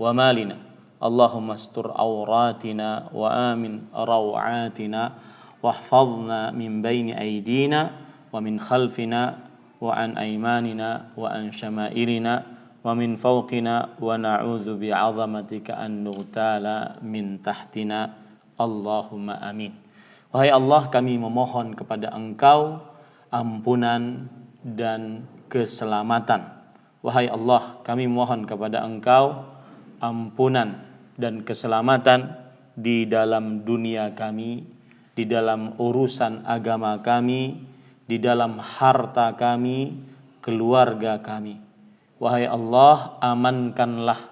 ومالنا اللهم استر عوراتنا وآمن روعاتنا واحفظنا من بين أيدينا ومن خلفنا وعن أيماننا وعن شمائلنا ومن فوقنا ونعوذ بعظمتك أن نغتال من تحتنا Allahumma amin. Wahai Allah, kami memohon kepada Engkau ampunan dan keselamatan. Wahai Allah, kami mohon kepada Engkau ampunan dan keselamatan di dalam dunia kami, di dalam urusan agama kami, di dalam harta kami, keluarga kami. Wahai Allah, amankanlah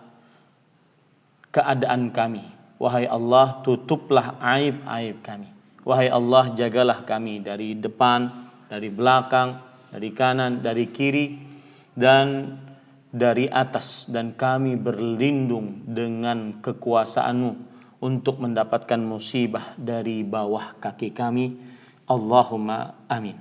keadaan kami. Wahai Allah, tutuplah aib-aib kami. Wahai Allah, jagalah kami dari depan, dari belakang, dari kanan, dari kiri, dan dari atas. Dan kami berlindung dengan kekuasaan-Mu untuk mendapatkan musibah dari bawah kaki kami. Allahumma amin.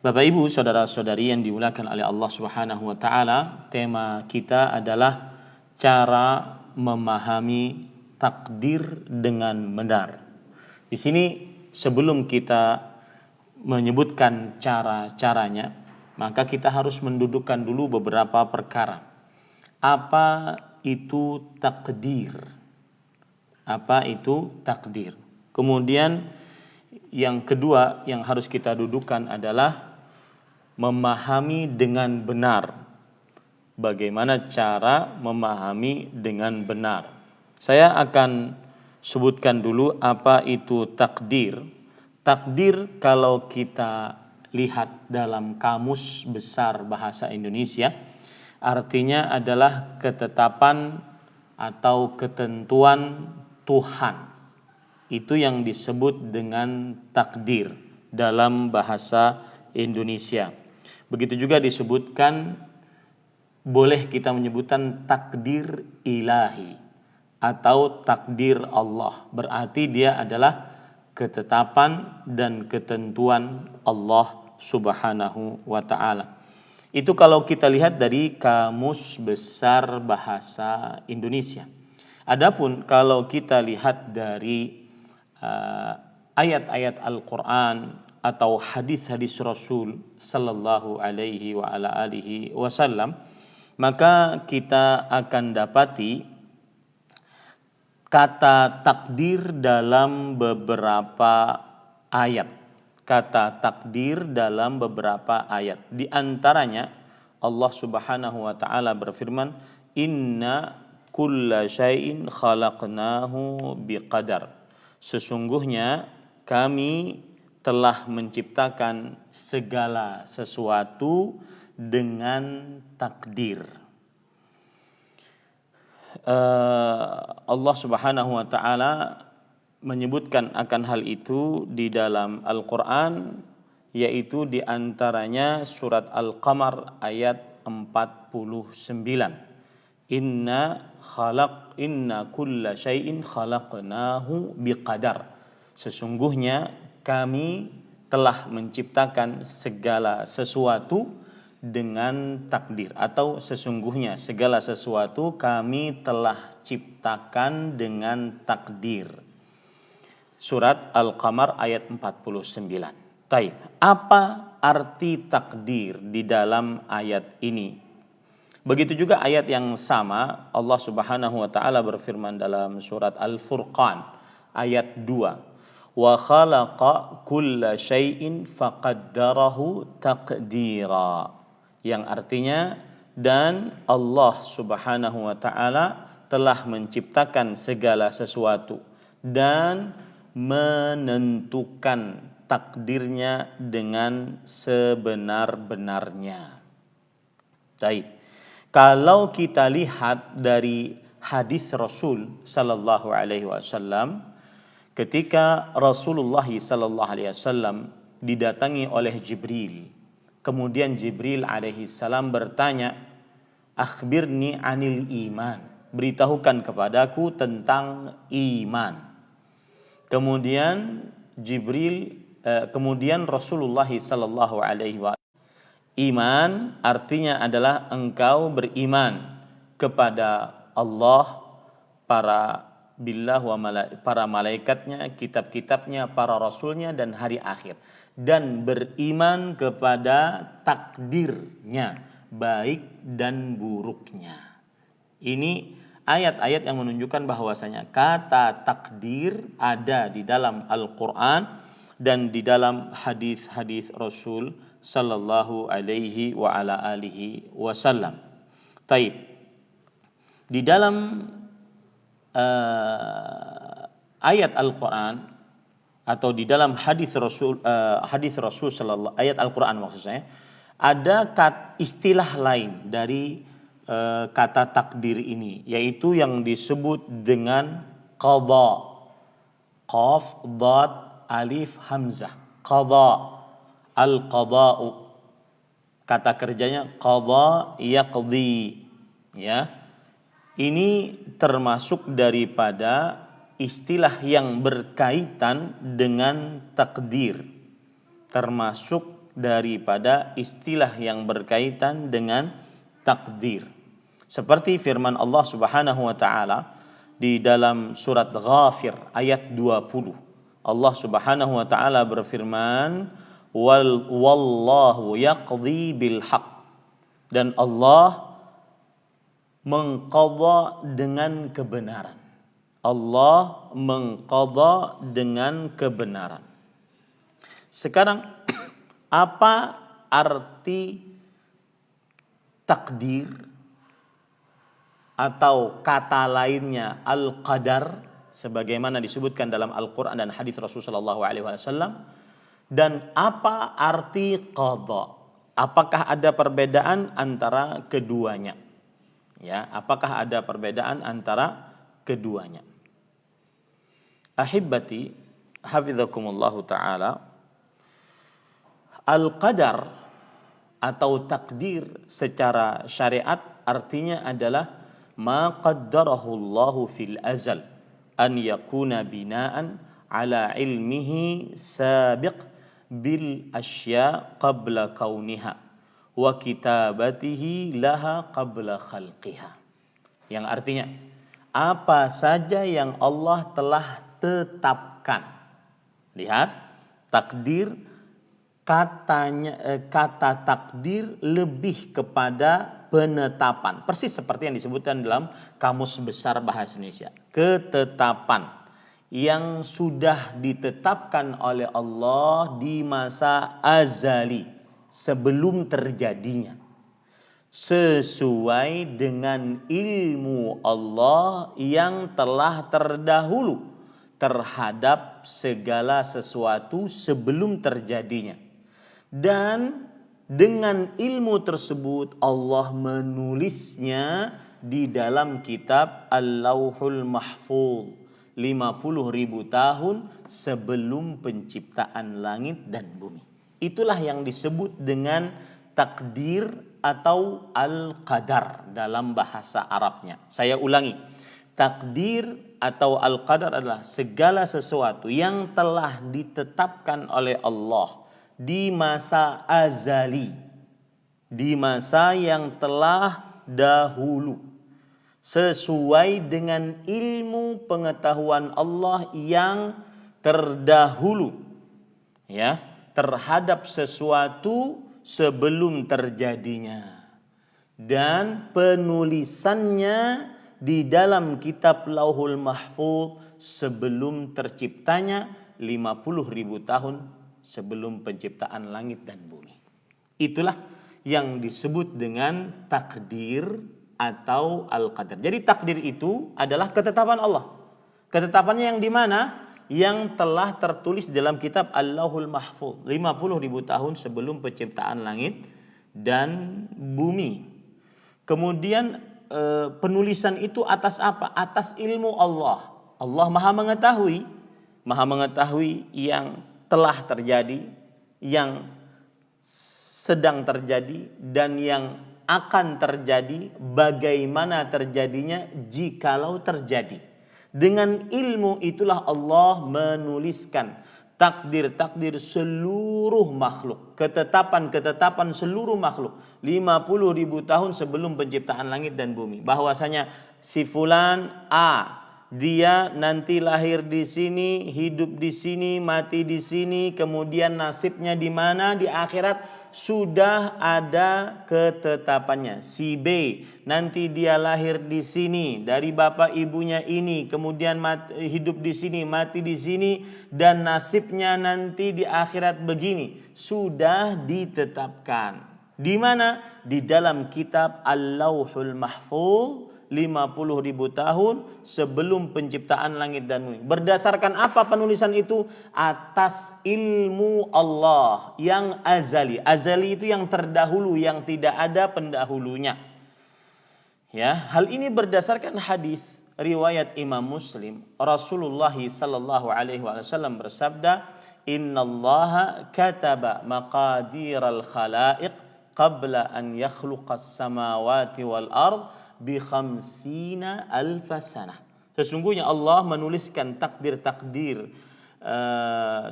Bapak Ibu, saudara-saudari yang dimuliakan oleh Allah Subhanahu wa taala, tema kita adalah cara memahami takdir dengan benar. Di sini sebelum kita menyebutkan cara-caranya, maka kita harus mendudukkan dulu beberapa perkara. Apa itu takdir? Apa itu takdir? Kemudian yang kedua yang harus kita dudukkan adalah memahami dengan benar. Bagaimana cara memahami dengan benar? Saya akan sebutkan dulu apa itu takdir. Takdir kalau kita lihat dalam Kamus Besar Bahasa Indonesia, artinya adalah ketetapan atau ketentuan Tuhan. Itu yang disebut dengan takdir dalam bahasa Indonesia. Begitu juga disebutkan, boleh kita menyebutkan takdir ilahi atau takdir Allah. Berarti dia adalah ketetapan dan ketentuan Allah Subhanahu wa ta'ala. Itu kalau kita lihat dari Kamus Besar Bahasa Indonesia. Adapun kalau kita lihat dari ayat-ayat Al-Quran atau hadis-hadis Rasul sallallahu alaihi wa ala alihi wasallam, maka kita akan dapati kata takdir dalam beberapa ayat. Kata takdir dalam beberapa ayat. Di antaranya Allah Subhanahu wa taala berfirman, "Inna kulla syai'in khalaqnahu biqadar." Sesungguhnya kami telah menciptakan segala sesuatu dengan takdir. Allah Subhanahu wa taala menyebutkan akan hal itu di dalam Al-Qur'an, yaitu di antaranya surat Al-Qamar ayat 49. Inna kulla syai'in khalaqnahu biqadar. Sesungguhnya kami telah menciptakan segala sesuatu dengan takdir, atau sesungguhnya segala sesuatu kami telah ciptakan dengan takdir. Surat Al-Qamar ayat 49. Taib. Apa arti takdir di dalam ayat ini? Begitu juga ayat yang sama Allah Subhanahu wa taala berfirman dalam surat Al-Furqan ayat 2. Wa khalaqa kulla syai'in faqaddarahu taqdira. Yang artinya, dan Allah Subhanahu wa taala telah menciptakan segala sesuatu dan menentukan takdirnya dengan sebenar-benarnya. Baik. Kalau kita lihat dari hadis Rasul sallallahu alaihi wasallam, ketika Rasulullah sallallahu alaihi wasallam didatangi oleh Jibril, kemudian Jibril alaihi salam bertanya, "Akhbirni anil iman." Beritahukan kepadaku tentang iman. Kemudian Rasulullah sallallahu alaihi wasallam, iman artinya adalah engkau beriman kepada Allah, para malaikatnya, kitab-kitabnya, para rasulnya, dan hari akhir, dan beriman kepada takdirnya, baik dan buruknya. Ini ayat-ayat yang menunjukkan bahwasanya kata takdir ada di dalam Al-Quran dan di dalam hadis-hadis Rasul sallallahu alaihi wa ala alihi wasallam. Taib. Di dalam ayat Al-Quran atau di dalam hadis Rasul sallallahu, ayat Al-Quran maksud saya, ada istilah lain dari kata takdir ini, yaitu yang disebut dengan qadha. Qaf, dad, alif, hamzah. Qadha. Al-qadha'u. Kata kerjanya qadha yaqdi. Ya. Ini termasuk daripada istilah yang berkaitan dengan takdir. Termasuk daripada istilah yang berkaitan dengan takdir. Seperti firman Allah Subhanahu wa taala di dalam surat Ghafir ayat 20. Allah Subhanahu wa taala berfirman, wallahu yaqdi bil haqq. Dan Allah mengqadha dengan kebenaran. Allah mengqadha dengan kebenaran. Sekarang apa arti takdir atau kata lainnya al-qadar sebagaimana disebutkan dalam Al-Qur'an dan hadis Rasulullah SAW, dan apa arti qadha? Apakah ada perbedaan antara keduanya? Ya, apakah ada perbedaan antara keduanya? Ahibbati hafizakumullah taala, al-qadar atau takdir secara syariat artinya adalah ma qaddarahu Allahu fil azal an yakuna binaan ala ilmihi sabiq bil asya qabla kauniha wa kitabatihi laha qabla khalqiha. Yang artinya apa saja yang Allah telah tetapkan. Lihat, takdir kata takdir lebih kepada penetapan, persis seperti yang disebutkan dalam Kamus Besar Bahasa Indonesia. Ketetapan yang sudah ditetapkan oleh Allah di masa azali sebelum terjadinya, sesuai dengan ilmu Allah yang telah terdahulu terhadap segala sesuatu sebelum terjadinya. Dan dengan ilmu tersebut Allah menulisnya di dalam kitab Al-Lauhul Mahfuz 50.000 tahun sebelum penciptaan langit dan bumi. Itulah yang disebut dengan takdir atau al-qadar dalam bahasa Arabnya. Saya ulangi. Takdir atau al-qadar adalah segala sesuatu yang telah ditetapkan oleh Allah di masa azali, di masa yang telah dahulu, sesuai dengan ilmu pengetahuan Allah yang terdahulu, ya, terhadap sesuatu sebelum terjadinya, dan penulisannya di dalam kitab Lauhul Mahfuz sebelum terciptanya 50.000 tahun sebelum penciptaan langit dan bumi. Itulah yang disebut dengan takdir atau al-qadar. Jadi takdir itu adalah ketetapan Allah. Ketetapannya yang di mana? Yang telah tertulis dalam kitab Al-Lauhul Mahfuz 50.000 tahun sebelum penciptaan langit dan bumi. Kemudian penulisan itu atas apa? Atas ilmu Allah. Allah Maha mengetahui yang telah terjadi, yang sedang terjadi, dan yang akan terjadi, bagaimana terjadinya jikalau terjadi. Dengan ilmu itulah Allah menuliskan takdir-takdir seluruh makhluk, ketetapan-ketetapan seluruh makhluk 50.000 tahun sebelum penciptaan langit dan bumi, bahwasanya si fulan A, dia nanti lahir di sini, hidup di sini, mati di sini, kemudian nasibnya di mana di akhirat sudah ada ketetapannya. Si B nanti dia lahir di sini dari bapak ibunya ini, kemudian hidup di sini, mati di sini, dan nasibnya nanti di akhirat begini, sudah ditetapkan. Di mana? Di dalam kitab Al-Lauhul Mahfuz 50.000 tahun sebelum penciptaan langit dan bumi. Berdasarkan apa penulisan itu? Atas ilmu Allah yang azali. Azali itu yang terdahulu, yang tidak ada pendahulunya. Ya, hal ini berdasarkan hadis riwayat Imam Muslim. Rasulullah sallallahu alaihi wasallam bersabda, "Innallaha kataba maqadiral khalaiq qabla an yakhluqas samawati wal ard bi khamsina alfa sanah." Sesungguhnya Allah menuliskan takdir-takdir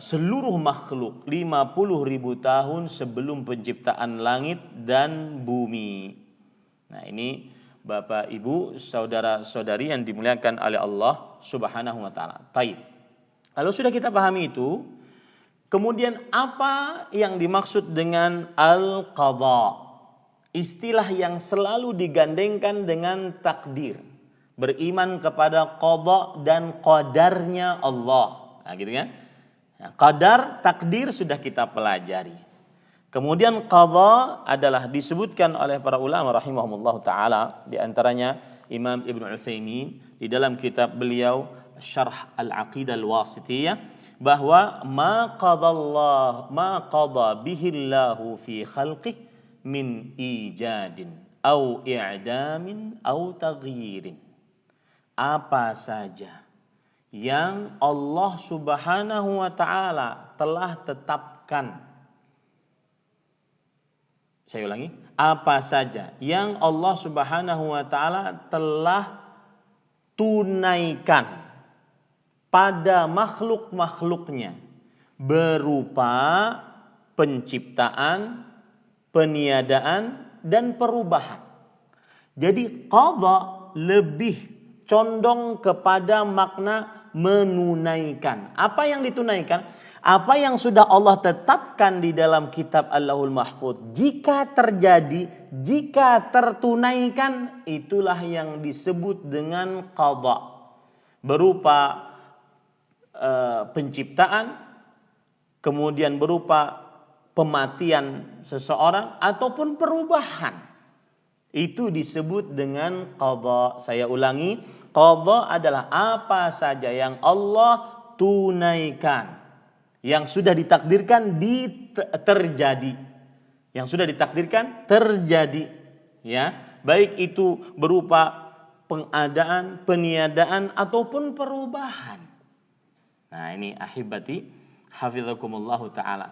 seluruh makhluk 50.000 tahun sebelum penciptaan langit dan bumi. Nah, ini Bapak Ibu, saudara-saudari yang dimuliakan oleh Allah Subhanahu wa taala. Taib. Kalau sudah kita pahami itu, kemudian apa yang dimaksud dengan al-qadha? Istilah yang selalu digandengkan dengan takdir. Beriman kepada qadha dan qadarnya Allah. Nah, gitu kan? Nah, qadar, takdir sudah kita pelajari. Kemudian qadha adalah disebutkan oleh para ulama rahimahumullah taala, di antaranya Imam Ibnu Utsaimin di dalam kitab beliau Syarh Al-Aqidah Al-Wasithiyah, bahwa ma qadha bihi Allahu fi khalqihi min ijadin au i'damin au taghyirin. Apa saja yang Allah Subhanahu wa taala telah tetapkan. Saya ulangi, apa saja yang Allah Subhanahu wa taala telah tunaikan pada makhluk-makhluknya berupa penciptaan, peniadaan, dan perubahan. Jadi qadha lebih condong kepada makna menunaikan. Apa yang ditunaikan? Apa yang sudah Allah tetapkan di dalam kitab Allahul Mahfuz. Jika terjadi, jika tertunaikan, itulah yang disebut dengan qadha. Berupa penciptaan, kemudian berupa pematian seseorang, ataupun perubahan. Itu disebut dengan qadha. Saya ulangi, qadha adalah apa saja yang Allah tunaikan, yang sudah ditakdirkan terjadi. Yang sudah ditakdirkan terjadi, ya. Baik itu berupa pengadaan, peniadaan, ataupun perubahan. Nah, ini ahibati hafizakumullah taala.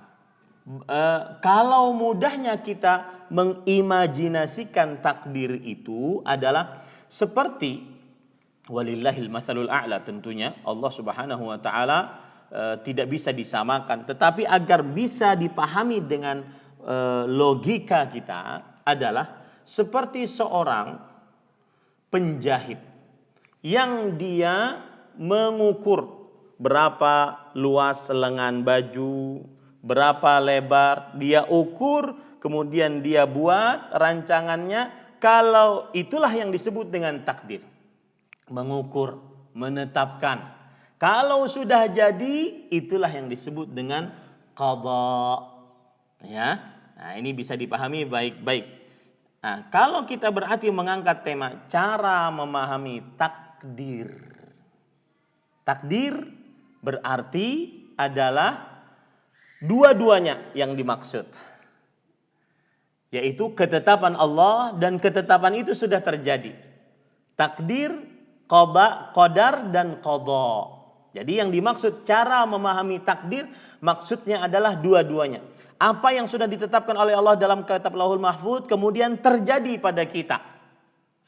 Kalau mudahnya kita mengimajinasikan takdir itu adalah seperti walillahil masalul a'la, tentunya Allah Subhanahu wa taala tidak bisa disamakan, tetapi agar bisa dipahami dengan logika kita adalah seperti seorang penjahit yang dia mengukur berapa luas lengan baju, berapa lebar, dia ukur, kemudian dia buat rancangannya. Kalau itulah yang disebut dengan takdir. Mengukur, menetapkan. Kalau sudah jadi, itulah yang disebut dengan qadha. Ya. Nah, ini bisa dipahami baik-baik. Nah, kalau kita berarti mengangkat tema cara memahami takdir. Takdir berarti adalah dua-duanya yang dimaksud, yaitu ketetapan Allah, dan ketetapan itu sudah terjadi. Takdir, qadar, dan qadha. Jadi yang dimaksud cara memahami takdir, maksudnya adalah dua-duanya. Apa yang sudah ditetapkan oleh Allah dalam kitab Lauhul Mahfuz kemudian terjadi pada kita.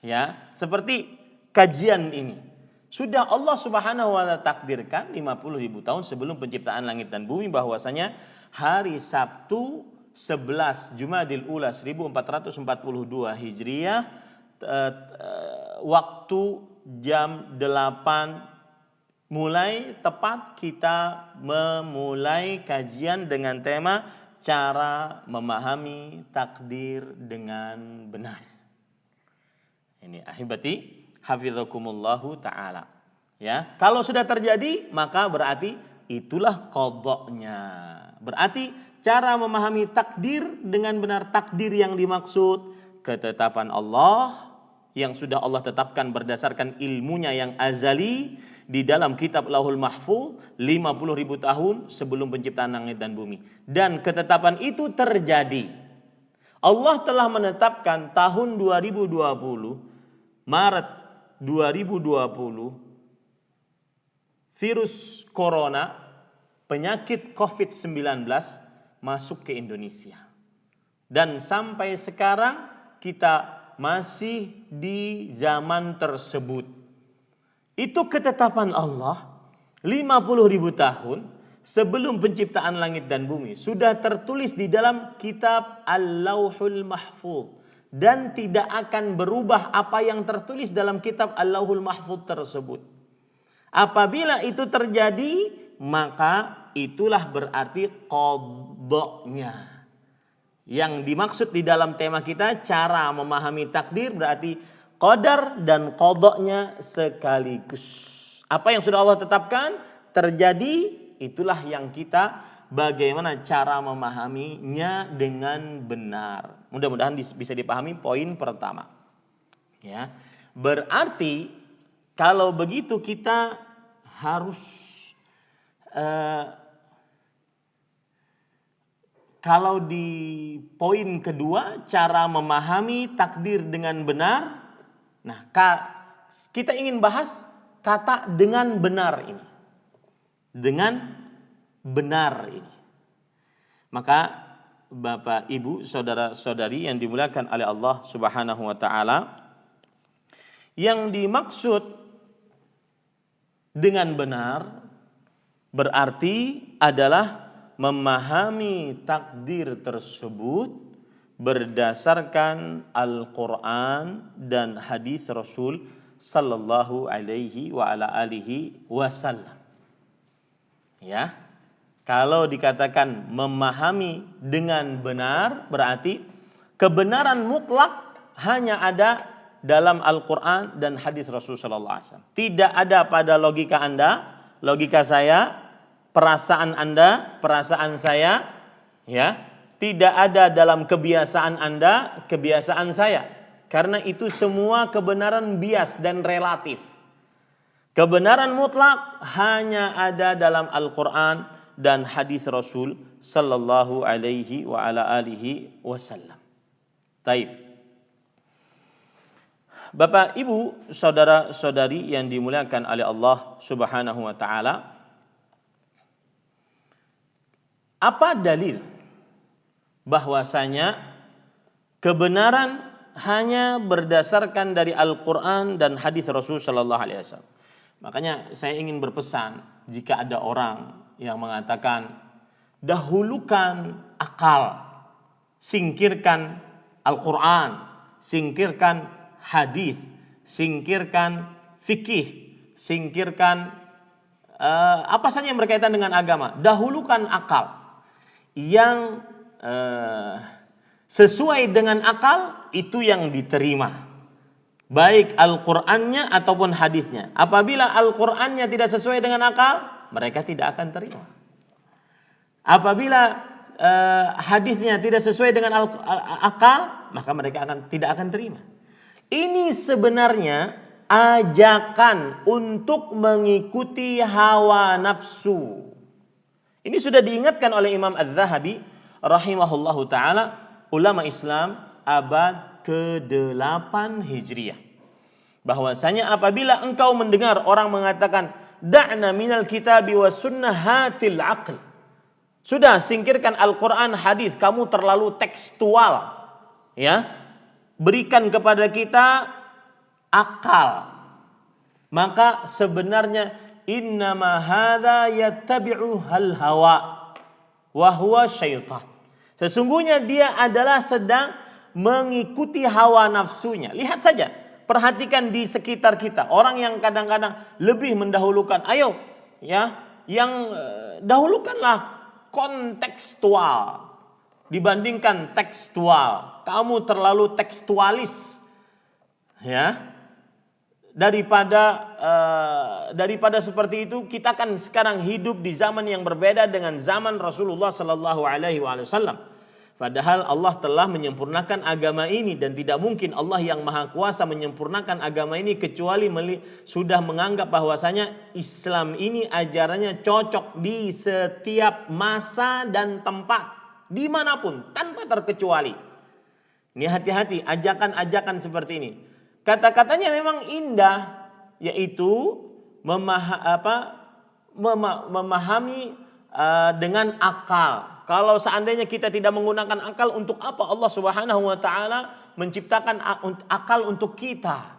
Ya, seperti kajian ini. Sudah Allah Subhanahu wa taala takdirkan 50.000 tahun sebelum penciptaan langit dan bumi, bahwasanya hari Sabtu 11 Jumadil Ula 1442 Hijriah waktu jam 8 mulai tepat kita memulai kajian dengan tema cara memahami takdir dengan benar. Ini ahibati hafizakumullahu taala. Ya, kalau sudah terjadi maka berarti itulah qadha-nya. Berarti cara memahami takdir dengan benar, takdir yang dimaksud ketetapan Allah yang sudah Allah tetapkan berdasarkan ilmunya yang azali di dalam kitab Lauhul Mahfuz 50.000 tahun sebelum penciptaan langit dan bumi. Dan ketetapan itu terjadi. Allah telah menetapkan tahun 2020, Maret 2020, virus corona, penyakit COVID-19 masuk ke Indonesia. Dan sampai sekarang kita masih di zaman tersebut. Itu ketetapan Allah 50.000 tahun sebelum penciptaan langit dan bumi. Sudah tertulis di dalam kitab Al-Lauhul Mahfuz. Dan tidak akan berubah apa yang tertulis dalam kitab Al-Lauhul Mahfuz tersebut. Apabila itu terjadi, maka itulah berarti qadha-nya. Yang dimaksud di dalam tema kita cara memahami takdir berarti qadar dan qadha-nya sekaligus. Apa yang sudah Allah tetapkan terjadi, itulah yang kita bagaimana cara memahaminya dengan benar. Mudah-mudahan bisa dipahami poin pertama. Ya. Berarti kalau begitu kita harus kalau di poin kedua, cara memahami takdir dengan benar. Nah, kita ingin bahas kata dengan benar ini. Dengan benar ini. Maka Bapak, Ibu, saudara-saudari yang dimuliakan oleh Allah Subhanahu wa taala, yang dimaksud dengan benar berarti adalah memahami takdir tersebut berdasarkan Al-Quran dan hadis Rasul sallallahu alaihi wa ala alihi wasallam. Ya, kalau dikatakan memahami dengan benar berarti kebenaran mutlak hanya ada dalam Al-Quran dan hadis Rasul sallallahu alaihi wasallam. Tidak ada pada logika Anda, logika saya, perasaan Anda, perasaan saya, ya, tidak ada dalam kebiasaan Anda, kebiasaan saya. Karena itu semua kebenaran bias dan relatif. Kebenaran mutlak hanya ada dalam Al-Quran dan hadis Rasul sallallahu alaihi wa ala alihi wasallam. Taib. Bapak, Ibu, saudara-saudari yang dimuliakan oleh Allah Subhanahu wa taala, apa dalil bahwasanya kebenaran hanya berdasarkan dari Al-Quran dan hadis Rasul sallallahu alaihi wasallam? Makanya saya ingin berpesan, jika ada orang yang mengatakan dahulukan akal, singkirkan Al-Quran, singkirkan hadis, singkirkan fikih, singkirkan apa saja yang berkaitan dengan agama, dahulukan akal. Yang sesuai dengan akal itu yang diterima, baik Al-Qur'annya ataupun hadisnya. Apabila Al-Qur'annya tidak sesuai dengan akal, mereka tidak akan terima. Apabila hadisnya tidak sesuai dengan akal, maka mereka tidak akan terima. Ini sebenarnya ajakan untuk mengikuti hawa nafsu. Ini sudah diingatkan oleh Imam Az-Zahabi rahimahullahu taala, ulama Islam abad ke-8 Hijriah. Bahwasanya apabila engkau mendengar orang mengatakan da'na minal kitabi was sunnah hatil aql. Sudah singkirkan Al-Qur'an, hadis, kamu terlalu tekstual. Ya. Berikan kepada kita akal. Maka sebenarnya innama hadza yattabi'u hal hawa wa huwa syaitan. Sesungguhnya dia adalah sedang mengikuti hawa nafsunya. Lihat saja, Perhatikan di sekitar kita, orang yang kadang-kadang lebih mendahulukan, ayo ya, yang dahulukanlah kontekstual dibandingkan tekstual. Kamu terlalu tekstualis, ya. Daripada seperti itu, kita kan sekarang hidup di zaman yang berbeda dengan zaman Rasulullah Sallallahu Alaihi Wasallam. Padahal Allah telah menyempurnakan agama ini, dan tidak mungkin Allah yang maha kuasa menyempurnakan agama ini kecuali sudah menganggap bahwasanya Islam ini ajarannya cocok di setiap masa dan tempat, dimanapun tanpa terkecuali. Ini hati-hati ajakan-ajakan seperti ini. Kata-katanya memang indah, yaitu memahami dengan akal. Kalau seandainya kita tidak menggunakan akal, untuk apa Allah Subhanahu wa taala menciptakan akal untuk kita?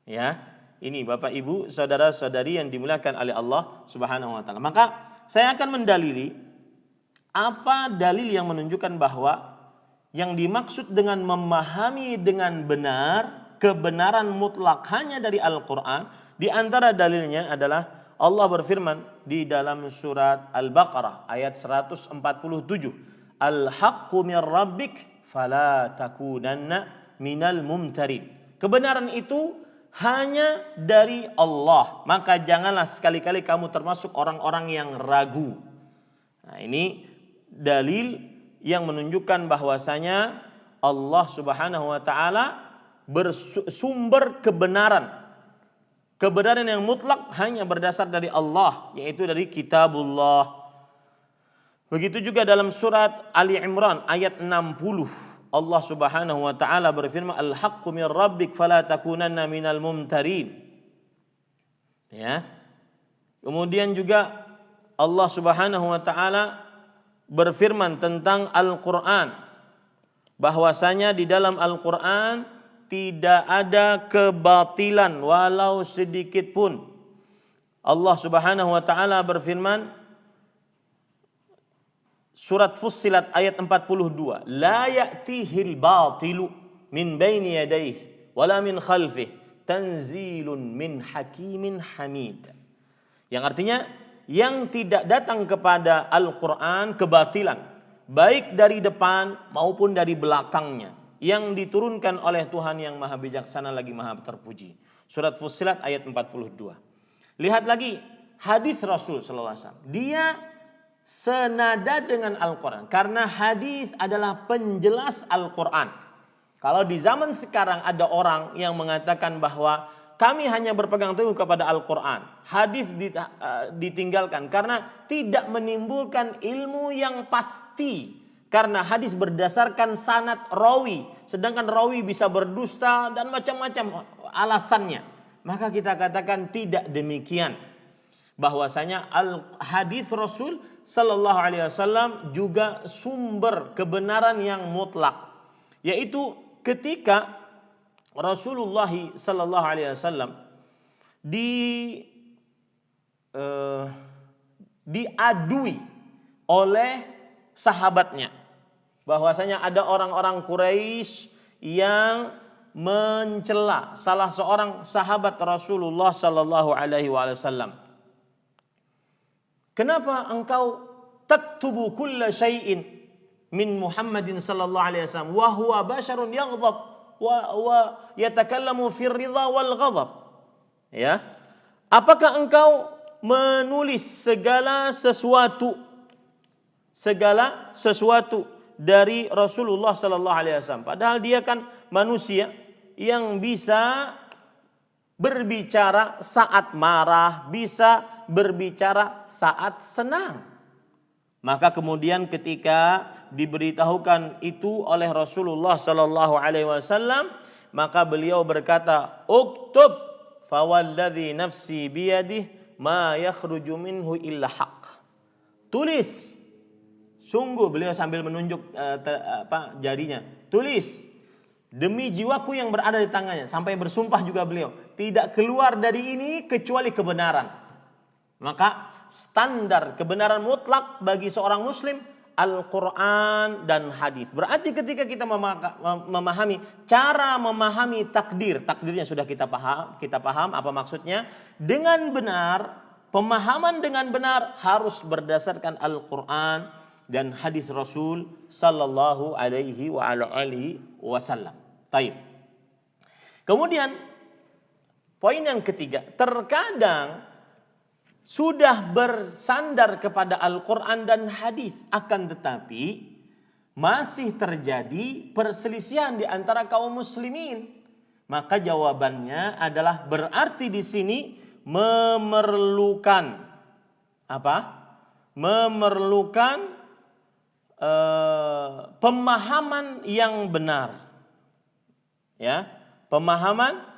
Ya, ini Bapak Ibu, saudara-saudari yang dimuliakan oleh Allah Subhanahu wa taala. Maka saya akan mendalili apa dalil yang menunjukkan bahwa yang dimaksud dengan memahami dengan benar, kebenaran mutlak hanya dari Al-Qur'an. Di antara dalilnya adalah Allah berfirman di dalam surat Al-Baqarah ayat 147, Al-haqqu min rabbik fala takunanna minal mumtarin. Kebenaran itu hanya dari Allah, maka janganlah sekali-kali kamu termasuk orang-orang yang ragu. Nah, ini dalil yang menunjukkan bahwasanya Allah Subhanahu wa taala bersumber kebenaran. Kebenaran yang mutlak hanya berdasar dari Allah, yaitu dari kitabullah. Begitu juga dalam surat Ali Imran ayat 60, Allah Subhanahu wa taala berfirman, Al-haqqu min rabbik fala takunanna minal mumtarin. Ya. Kemudian juga Allah Subhanahu wa taala berfirman tentang Al-Qur'an, bahwasanya di dalam Al-Qur'an tidak ada kebatilan walau sedikit pun. Allah Subhanahu wa taala berfirman surat Fussilat ayat 42, la ya'tihil batilu min baini yadayhi wala min khalfihi tanzilun min hakimin hamid. Yang artinya, yang tidak datang kepada Al-Qur'an kebatilan, baik dari depan maupun dari belakangnya, yang diturunkan oleh Tuhan yang maha bijaksana lagi maha terpuji. Surat Fussilat ayat 42. Lihat lagi hadis Rasul sallallahu alaihi wasallam. Dia senada dengan Al-Qur'an karena hadis adalah penjelas Al-Qur'an. Kalau di zaman sekarang ada orang yang mengatakan bahwa kami hanya berpegang teguh kepada Al-Qur'an, hadis ditinggalkan karena tidak menimbulkan ilmu yang pasti. Karena hadis berdasarkan sanad rawi, sedangkan rawi bisa berdusta dan macam-macam alasannya. Maka kita katakan tidak demikian. Bahwasanya hadis Rasul sallallahu alaihi wasallam juga sumber kebenaran yang mutlak. Yaitu ketika Rasulullah sallallahu alaihi wasallam diadui oleh sahabatnya, bahwasanya ada orang-orang Quraisy yang mencela salah seorang sahabat Rasulullah sallallahu alaihi wasallam. Kenapa engkau taktubu kulla syai'in min Muhammadin sallallahu alaihi wasallam wa huwa basharun yaghdab wa yatakallamu fir ridha wal ghadab? Ya. Apakah engkau menulis segala sesuatu dari Rasulullah sallallahu alaihi wasallam, padahal dia kan manusia yang bisa berbicara saat marah, bisa berbicara saat senang. Maka kemudian ketika diberitahukan itu oleh Rasulullah sallallahu alaihi wasallam, maka beliau berkata, "Uktub fawalladzi nafsi biyadihi ma yakhruju minhu illa haqq." Tulis. Sungguh, beliau sambil menunjuk jarinya. Tulis, demi jiwaku yang berada di tangannya. Sampai bersumpah juga beliau, tidak keluar dari ini kecuali kebenaran. Maka standar kebenaran mutlak bagi seorang muslim Al-Quran dan hadis. Berarti ketika kita memahami cara memahami takdirnya sudah kita paham apa maksudnya dengan benar. Pemahaman dengan benar harus berdasarkan Al-Quran dan hadis Rasul sallallahu alaihi wa ala alihi wasallam. Taib. Kemudian poin yang ketiga, terkadang sudah bersandar kepada Al-Quran dan hadis, akan tetapi masih terjadi perselisihan di antara kaum muslimin. Maka jawabannya adalah berarti di sini memerlukan apa? Memerlukan pemahaman yang benar. Ya, pemahaman.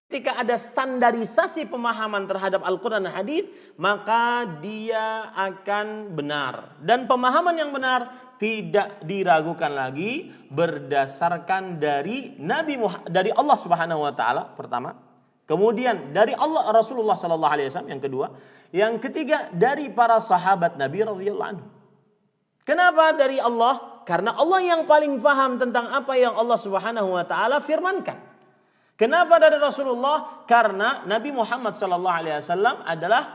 Ketika ada standarisasi pemahaman terhadap Al-Quran dan hadis, maka dia akan benar. Dan pemahaman yang benar tidak diragukan lagi berdasarkan dari dari Allah Subhanahu wa taala pertama, kemudian dari Allah Rasulullah sallallahu alaihi wasallam yang kedua, yang ketiga dari para sahabat Nabi radhiyallahu anhu. Kenapa dari Allah? Karena Allah yang paling paham tentang apa yang Allah Subhanahu wa taala firmankan. Kenapa dari Rasulullah? Karena Nabi Muhammad sallallahu alaihi wasallam adalah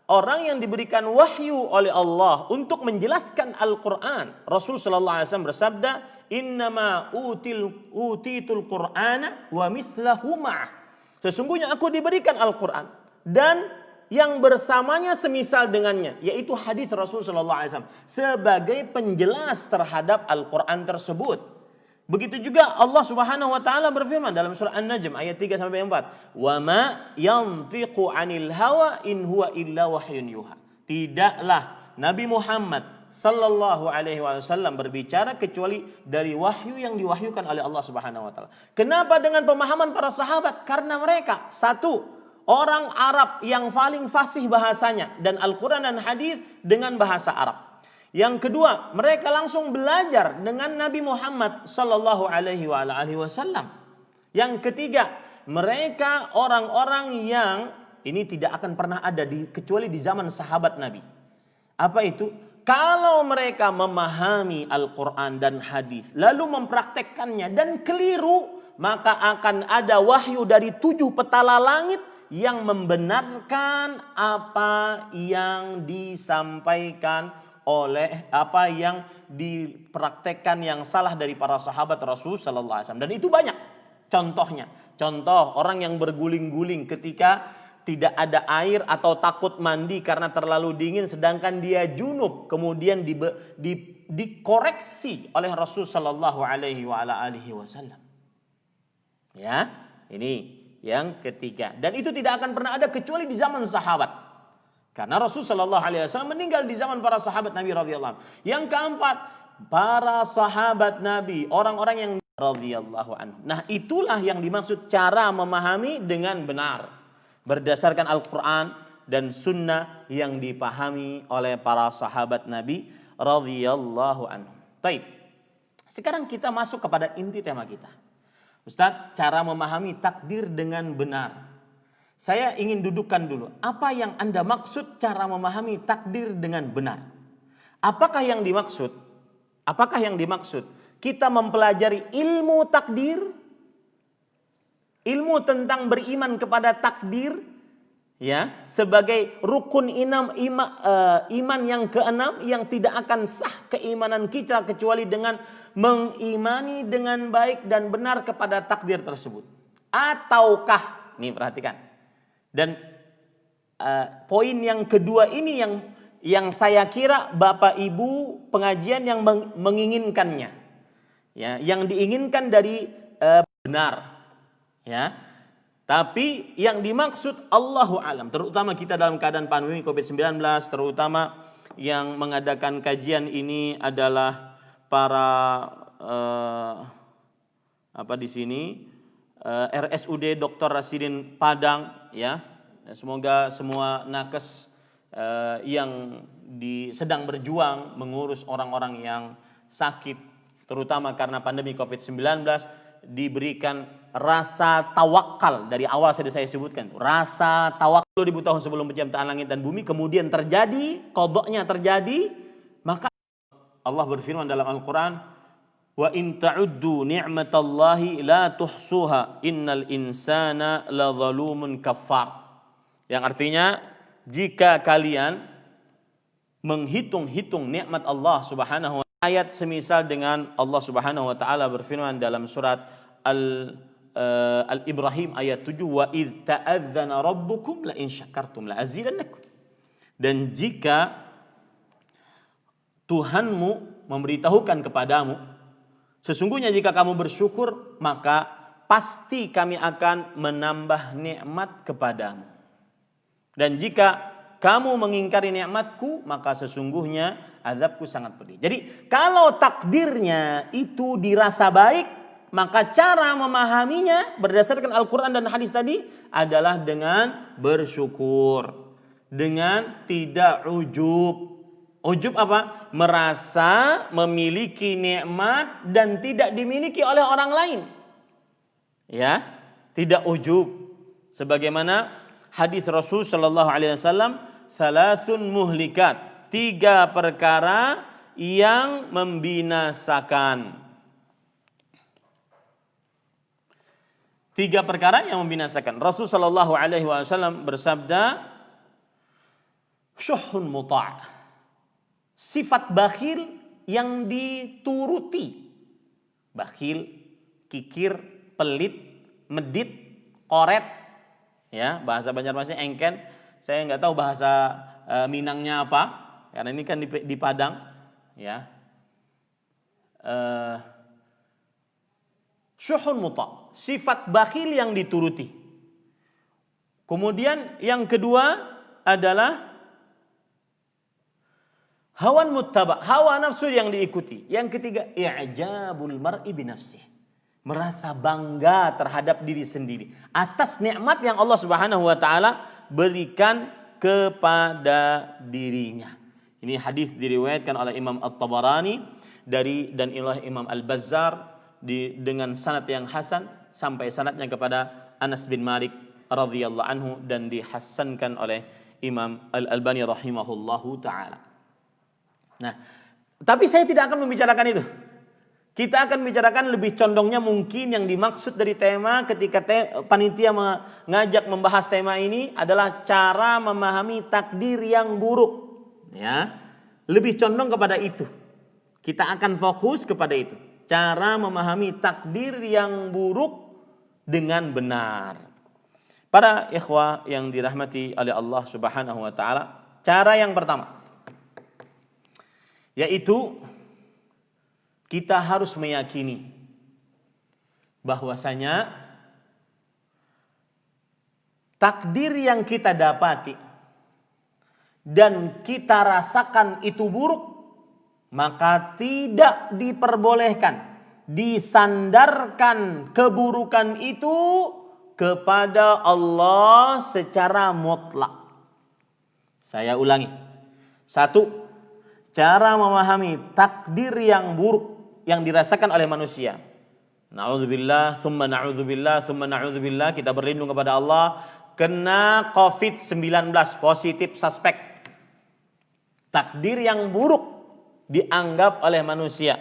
orang yang diberikan wahyu oleh Allah untuk menjelaskan Al-Qur'an. Rasul sallallahu alaihi wasallam bersabda, "Innama utitul Qur'ana wa mithlahu ma'ah." Sesungguhnya aku diberikan Al-Qur'an dan yang bersamanya semisal dengannya, yaitu hadis Rasul sallallahu alaihi wasallam sebagai penjelas terhadap Al-Qur'an tersebut. Begitu juga Allah Subhanahu wa taala berfirman dalam surah An-Najm ayat 3 sampai 4, "Wa ma yantiqu 'anil hawa in huwa illa wahyun yuha." Tidaklah Nabi Muhammad sallallahu alaihi wasallam berbicara kecuali dari wahyu yang diwahyukan oleh Allah Subhanahu wa taala. Kenapa dengan pemahaman para sahabat? Karena mereka satu, orang Arab yang paling fasih bahasanya dan Al-Qur'an dan hadis dengan bahasa Arab. Yang kedua, mereka langsung belajar dengan Nabi Muhammad sallallahu alaihi wasallam. Yang ketiga, mereka orang-orang yang ini tidak akan pernah ada kecuali di zaman sahabat Nabi. Apa itu? Kalau mereka memahami Al-Quran dan hadis lalu mempraktekkannya dan keliru, maka akan ada wahyu dari 7 petala langit yang membenarkan apa yang disampaikan oleh apa yang dipraktekkan yang salah dari para sahabat Rasul sallallahu alaihi wasallam. Dan itu banyak contohnya. Contoh orang yang berguling-guling ketika tidak ada air atau takut mandi karena terlalu dingin sedangkan dia junub, kemudian dikoreksi oleh Rasul sallallahu alaihi wasallam. Ya, ini yang ketiga. Dan itu tidak akan pernah ada kecuali di zaman sahabat. Karena Rasul sallallahu alaihi wasallam meninggal di zaman para sahabat Nabi radhiyallahu anhu. Yang keempat, para sahabat Nabi, orang-orang yang radhiyallahu anhu. Nah, itulah yang dimaksud cara memahami dengan benar berdasarkan Al-Qur'an dan sunnah yang dipahami oleh para sahabat Nabi radhiyallahu anhu. Baik. Sekarang kita masuk kepada inti tema kita. Ustaz, cara memahami takdir dengan benar. Saya ingin dudukkan dulu, apa yang Anda maksud cara memahami takdir dengan benar? Apakah yang dimaksud kita mempelajari ilmu takdir? Ilmu tentang beriman kepada takdir, ya, sebagai rukun iman yang keenam yang tidak akan sah keimanan kita kecuali dengan mengimani dengan baik dan benar kepada takdir tersebut. Ataukah, nih perhatikan. Dan poin yang kedua ini yang saya kira Bapak Ibu pengajian yang menginginkannya, ya, yang diinginkan dari benar, ya. Tapi yang dimaksud Allahu alam, terutama kita dalam keadaan pandemi Covid-19, terutama yang mengadakan kajian ini adalah para di sini RSUD Dr. Rasidin Padang, ya. Semoga semua nakes yang sedang berjuang mengurus orang-orang yang sakit, terutama karena pandemi Covid-19, diberikan rasa tawakal. Dari awal saya sebutkan, rasa tawakal 2000 tahun sebelum penciptaan langit dan bumi, kemudian terjadi, qadanya terjadi, maka Allah berfirman dalam Al-Quran, wa in ta'uddu ni'matallahi la tuhsuha innal insana la zalumun kafar. Yang artinya, jika kalian menghitung-hitung nikmat Allah Subhanahu wa ta'ala, ayat semisal dengan Allah Subhanahu wa taala berfirman dalam surat Al-Ibrahim ayat 7, wa idz ta'adzana rabbukum la in syakartum la azidannakum. Dan jika Tuhanmu memberitahukan kepadamu, sesungguhnya jika kamu bersyukur, maka pasti kami akan menambah nikmat kepadamu. Dan jika kamu mengingkari nikmatku, maka sesungguhnya azabku sangat pedih. Jadi kalau takdirnya itu dirasa baik, maka cara memahaminya berdasarkan Al-Quran dan hadis tadi adalah dengan bersyukur, dengan tidak ujub. Ujub apa? Merasa memiliki nikmat dan tidak dimiliki oleh orang lain. Ya, tidak ujub. Sebagaimana hadis Rasul sallallahu alaihi wasallam, salasun muhlikat, 3 perkara yang membinasakan. 3 perkara yang membinasakan. Rasul sallallahu alaihi wasallam bersabda, syuhun muta', sifat bakhil yang dituruti. Bakhil, kikir, pelit, medit, koret, ya, bahasa Banjarmasin engken. Saya nggak tahu bahasa Minangnya apa, karena ini kan di Padang, ya. Syuhun muta', sifat bakhil yang dituruti. Kemudian yang kedua adalah hawan muttaba', hawa nafsu yang diikuti. Yang ketiga, i'jabul mar'i binafsih, merasa bangga terhadap diri sendiri atas nikmat yang Allah Subhanahu wa taala berikan kepada dirinya. Ini hadis diriwayatkan oleh Imam At-Tabarani dan Imam Al-Bazzar dengan sanad yang hasan sampai sanadnya kepada Anas bin Malik radhiyallahu anhu, dan dihasankan oleh Imam Al-Albani rahimahullahu taala. Nah, tapi saya tidak akan membicarakan itu. Kita akan bicarakan lebih condongnya mungkin yang dimaksud dari tema ketika panitia mengajak membahas tema ini adalah cara memahami takdir yang buruk. Ya, lebih condong kepada itu. Kita akan fokus kepada itu. Cara memahami takdir yang buruk dengan benar. Para ikhwah yang dirahmati oleh Allah Subhanahu wa taala, cara yang pertama yaitu kita harus meyakini bahwasanya takdir yang kita dapati dan kita rasakan itu buruk, maka tidak diperbolehkan disandarkan keburukan itu kepada Allah secara mutlak. Saya ulangi. 1, cara memahami takdir yang buruk yang dirasakan oleh manusia. Na'udzubillah, thumma na'udzubillah, thumma na'udzubillah. Kita berlindung kepada Allah kena COVID-19, positif suspek. Takdir yang buruk dianggap oleh manusia.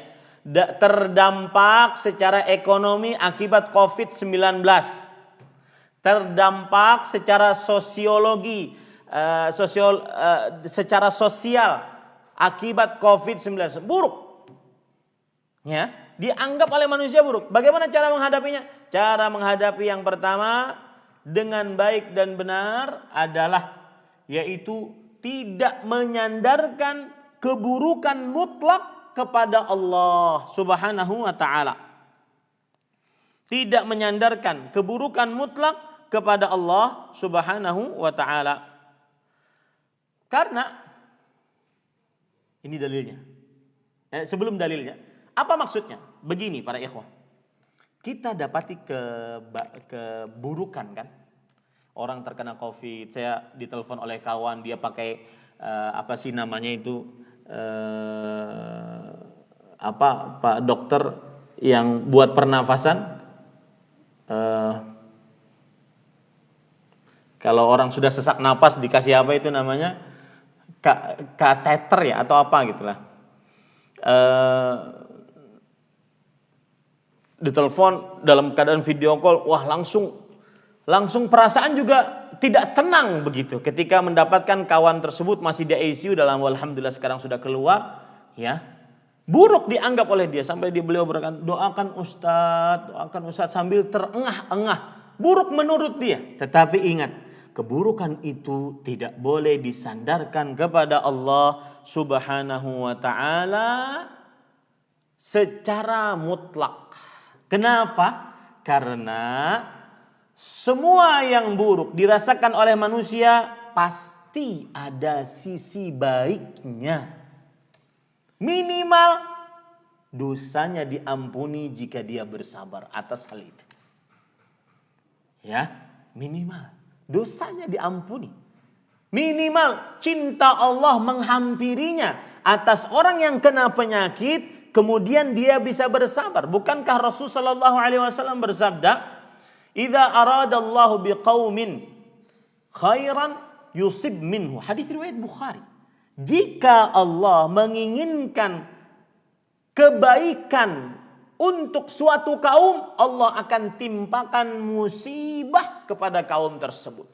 Terdampak secara ekonomi akibat COVID-19. Terdampak secara sosiologi, secara sosial akibat COVID-19. Buruk. Ya, dianggap oleh manusia buruk. Bagaimana cara menghadapinya? Cara menghadapi yang pertama dengan baik dan benar adalah yaitu tidak menyandarkan keburukan mutlak kepada Allah Subhanahu wa taala. Tidak menyandarkan keburukan mutlak kepada Allah Subhanahu wa taala. Karena ini dalilnya. Sebelum dalilnya, apa maksudnya? Begini para ikhwah. Kita dapati keburukan kan? Orang terkena COVID, saya ditelepon oleh kawan, dia pakai apa sih namanya itu? Pak dokter yang buat pernafasan. Kalau orang sudah sesak napas dikasih apa itu namanya? Kateter ya atau apa gitulah. eh, ditelepon dalam keadaan video call, wah langsung perasaan juga tidak tenang begitu ketika mendapatkan kawan tersebut masih di ICU dalam, alhamdulillah sekarang sudah keluar, ya. Buruk dianggap oleh dia sampai beliau berkata, doakan Ustadz sambil terengah-engah. Buruk menurut dia. Tetapi ingat, keburukan itu tidak boleh disandarkan kepada Allah Subhanahu wa taala secara mutlak. Kenapa? Karena semua yang buruk dirasakan oleh manusia pasti ada sisi baiknya. Minimal dosanya diampuni jika dia bersabar atas hal itu. Ya, minimal dosanya diampuni. Minimal cinta Allah menghampirinya atas orang yang kena penyakit, kemudian dia bisa bersabar. Bukankah Rasulullah sallallahu alaihi wasallam bersabda, "Idza aradallahu biqaumin khairan yusib minhu." Hadis riwayat Bukhari. Jika Allah menginginkan kebaikan untuk suatu kaum, Allah akan timpakan musibah kepada kaum tersebut.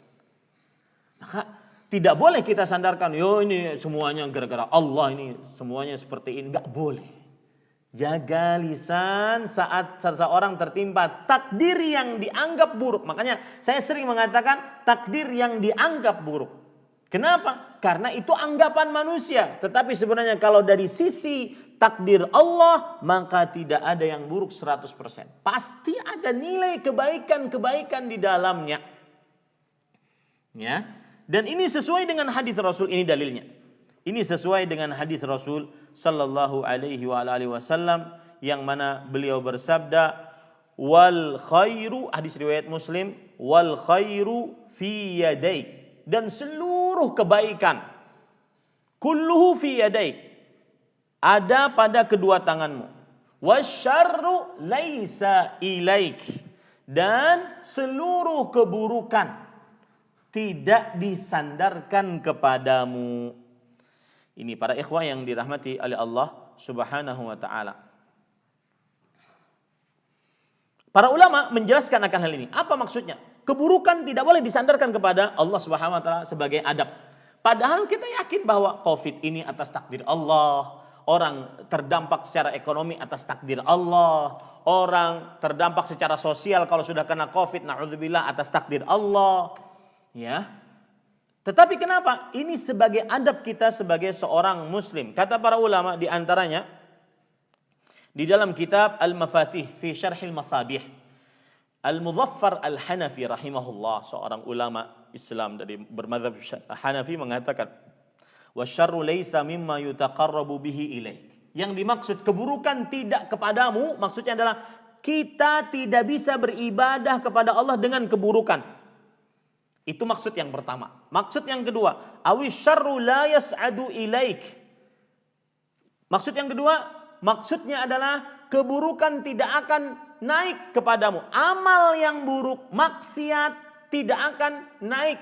Maka tidak boleh kita sandarkan, yo ini semuanya gara-gara Allah, ini semuanya seperti ini. Enggak boleh. Jaga lisan saat seseorang tertimpa takdir yang dianggap buruk. Makanya saya sering mengatakan takdir yang dianggap buruk. Kenapa? Karena itu anggapan manusia. Tetapi sebenarnya kalau dari sisi takdir Allah, maka tidak ada yang buruk 100%. Pasti ada nilai kebaikan-kebaikan di dalamnya. Ya. Dan ini sesuai dengan hadis Rasul, ini dalilnya. Ini sesuai dengan hadis Rasul sallallahu alaihi wa alihi wasallam yang mana beliau bersabda, wal khairu, hadis riwayat Muslim, wal khairu fi yadaik, dan seluruh kebaikan kulluhu fi yadaik, ada pada kedua tanganmu. Wasyarru laisa ilaik, dan seluruh keburukan tidak disandarkan kepadamu. Ini para ikhwah yang dirahmati oleh Allah Subhanahu wa taala. Para ulama menjelaskan akan hal ini. Apa maksudnya? Keburukan tidak boleh disandarkan kepada Allah Subhanahu wa taala sebagai adab. Padahal kita yakin bahwa Covid ini atas takdir Allah, orang terdampak secara ekonomi atas takdir Allah, orang terdampak secara sosial kalau sudah kena Covid, na'udzubillah, atas takdir Allah. Ya. Tetapi kenapa? Ini sebagai adab kita sebagai seorang muslim. Kata para ulama di antaranya di dalam kitab Al-Mafatih fi Syarhil Masabih, Al-Mudhaffar Al-Hanafi rahimahullah, seorang ulama Islam dari bermadzhab Hanafi, mengatakan, "Wasyarru laisa mimma yutaqarrabu bihi ilaik." Yang dimaksud keburukan tidak kepadamu, maksudnya adalah kita tidak bisa beribadah kepada Allah dengan keburukan. Itu maksud yang pertama. Maksud yang kedua, awisyarru la yas'adu ilaik. Maksud yang kedua, maksudnya adalah keburukan tidak akan naik kepadamu. Amal yang buruk, maksiat tidak akan naik,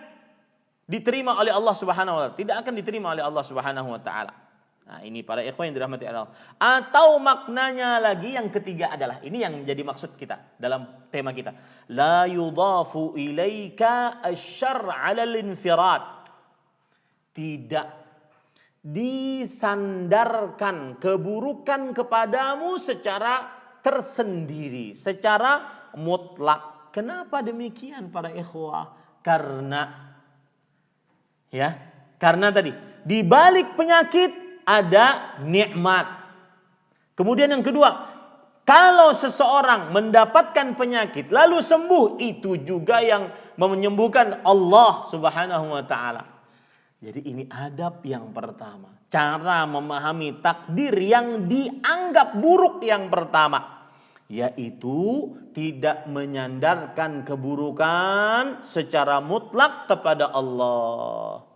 diterima oleh Allah Subhanahu wa taala, tidak akan diterima oleh Allah Subhanahu wa taala. Nah, ini para ikhwan yang dirahmati Allah. Atau maknanya lagi yang ketiga adalah, ini yang menjadi maksud kita dalam tema kita. La yudhafu ilaika asyarr 'ala al-infirad. Tidak disandarkan keburukan kepadamu secara tersendiri, secara mutlak. Kenapa demikian para ikhwah? Karena tadi di balik penyakit ada nikmat. Kemudian yang kedua, kalau seseorang mendapatkan penyakit lalu sembuh, itu juga yang menyembuhkan Allah Subhanahu wa taala. Jadi ini adab yang pertama, cara memahami takdir yang dianggap buruk yang pertama, yaitu tidak menyandarkan keburukan secara mutlak kepada Allah.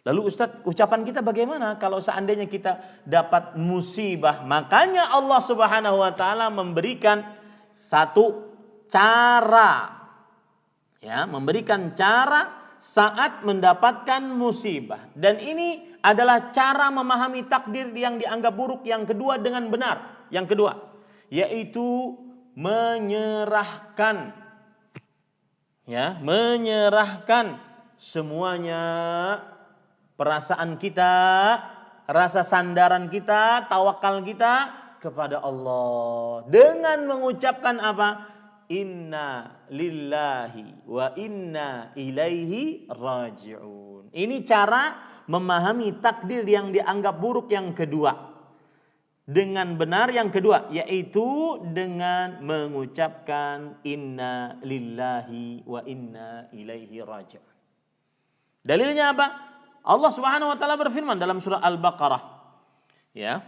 Lalu Ustadz, ucapan kita bagaimana kalau seandainya kita dapat musibah? Makanya Allah Subhanahu wa taala memberikan satu cara. Ya, memberikan cara saat mendapatkan musibah. Dan ini adalah cara memahami takdir yang dianggap buruk yang kedua dengan benar. Yang kedua, yaitu menyerahkan, ya, menyerahkan semuanya, perasaan kita, rasa sandaran kita, tawakal kita kepada Allah dengan mengucapkan apa? Inna lillahi wa inna ilaihi raji'un. Ini cara memahami takdir yang dianggap buruk yang kedua. Dengan benar yang kedua, yaitu dengan mengucapkan inna lillahi wa inna ilaihi raji'un. Dalilnya apa? Allah Subhanahu wa taala berfirman dalam surah Al-Baqarah. Ya.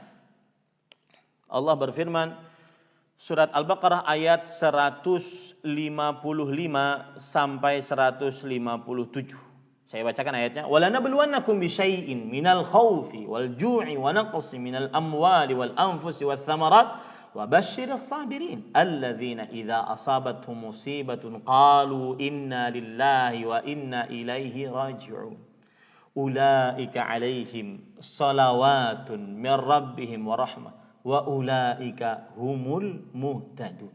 Allah berfirman surat Al-Baqarah ayat 155 sampai 157. Saya bacakan ayatnya. وَلَنَبْلُوَنَّكُمْ بِشَيْءٍ مِنَ الْخَوْفِ وَالْجُوعِ وَنَقْصٍ مِنَ الْأَمْوَالِ وَالْأَنْفُسِ وَالثَّمَرَاتِ وَبَشِّرِ الصَّابِرِينَ الَّذِينَ إِذَا أَصَابَتْهُمْ مُصِيبَةٌ قَالُوا إِنَّا لِلَّهِ وَإِنَّا إِلَيْهِ راجعون أُولَئِكَ عَلَيْهِمْ صَلَوَاتٌ مِنْ رَبِّهِمْ وَرَحْمَةٌ وَأُولَئِكَ هُمُ الْمُهْتَدُونَ.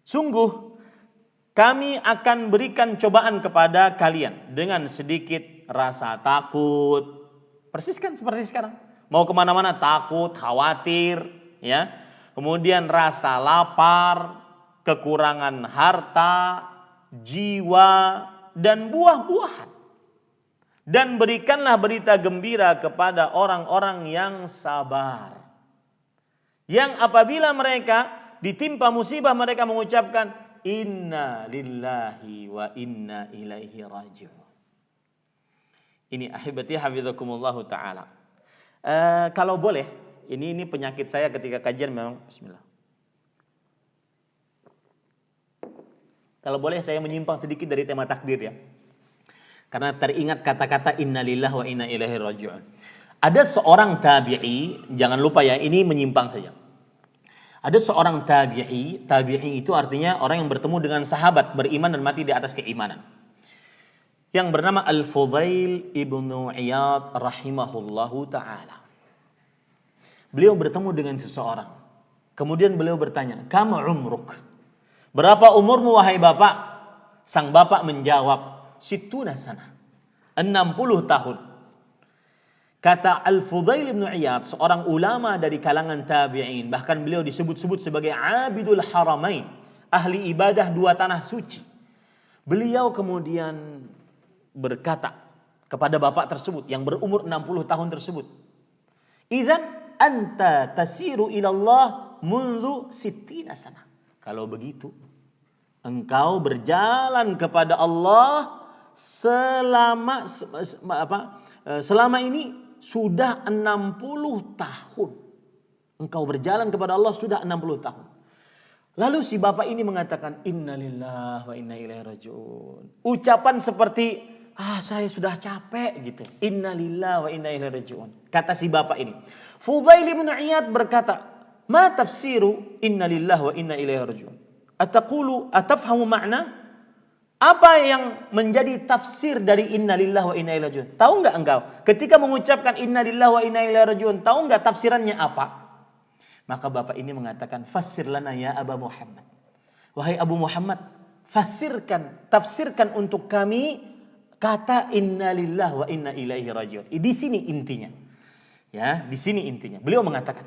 Sungguh kami akan berikan cobaan kepada kalian dengan sedikit rasa takut. Persis kan seperti sekarang. Mau kemana-mana takut, khawatir, ya. Kemudian rasa lapar, kekurangan harta, jiwa, dan buah-buahan. Dan berikanlah berita gembira kepada orang-orang yang sabar. Yang apabila mereka ditimpa musibah, mereka mengucapkan inna lillahi wa inna ilaihi raji'un. Ini ahibati hafizakumullahu ta'ala. Kalau boleh, ini penyakit saya ketika kajian memang, bismillah. Kalau boleh saya menyimpang sedikit dari tema takdir ya. Karena teringat kata-kata inna lillahi wa inna ilaihi raji'un. Ada seorang tabi'i, jangan lupa ya, ini menyimpang saja. Ada seorang tabi'i itu artinya orang yang bertemu dengan sahabat, beriman dan mati di atas keimanan. Yang bernama Al-Fudail ibnu Iyad rahimahullahu ta'ala. Beliau bertemu dengan seseorang. Kemudian beliau bertanya, "Kam umruk?" Berapa umurmu wahai bapak? Sang bapak menjawab, "Sittuna sana." 60 tahun. Kata Al-Fudail ibn Iyad, seorang ulama dari kalangan tabi'in, bahkan beliau disebut-sebut sebagai Abidul Haramain, ahli ibadah dua tanah suci. Beliau kemudian berkata kepada bapak tersebut yang berumur 60 tahun tersebut, "Idzan anta tasiru ila Allah mundu sittina sana." Kalau begitu, engkau berjalan kepada Allah selama ini sudah 60 tahun. Engkau berjalan kepada Allah sudah 60 tahun. Lalu si bapak ini mengatakan innalillahi wa inna ilaihi raji'un. Ucapan seperti saya sudah capek gitu. Innalillahi wa inna ilaihi raji'un. Kata si bapak ini. Fudail bin Iyad berkata, "Ma tafsiru innalillahi wa inna ilaihi raji'un? Atafhamu makna?" Apa yang menjadi tafsir dari inna lillahi wa inna ilaihi raji'un? Tahu enggak engkau? Ketika mengucapkan inna lillahi wa inna ilaihi raji'un, tahu enggak tafsirannya apa? Maka bapak ini mengatakan, "Fassir lana ya Aba Muhammad." Wahai Abu Muhammad, tafsirkan untuk kami kata inna lillahi wa inna ilaihi raji'un. Di sini intinya. Ya, di sini intinya. Beliau mengatakan,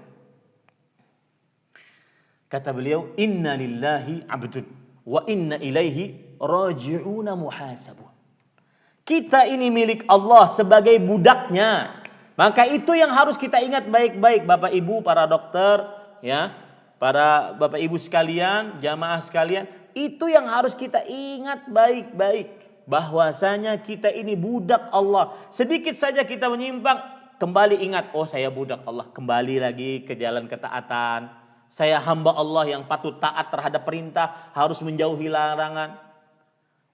kata beliau, "Inna lillahi 'abdun wa inna ilaihi raji'una muhasabun." Kita ini milik Allah sebagai budaknya. Maka itu yang harus kita ingat baik-baik, Bapak Ibu, para dokter, ya, para Bapak Ibu sekalian, jamaah sekalian, itu yang harus kita ingat baik-baik, bahwasanya kita ini budak Allah. Sedikit saja kita menyimpang, kembali ingat, saya budak Allah, kembali lagi ke jalan ketaatan. Saya hamba Allah yang patut taat terhadap perintah, harus menjauhi larangan.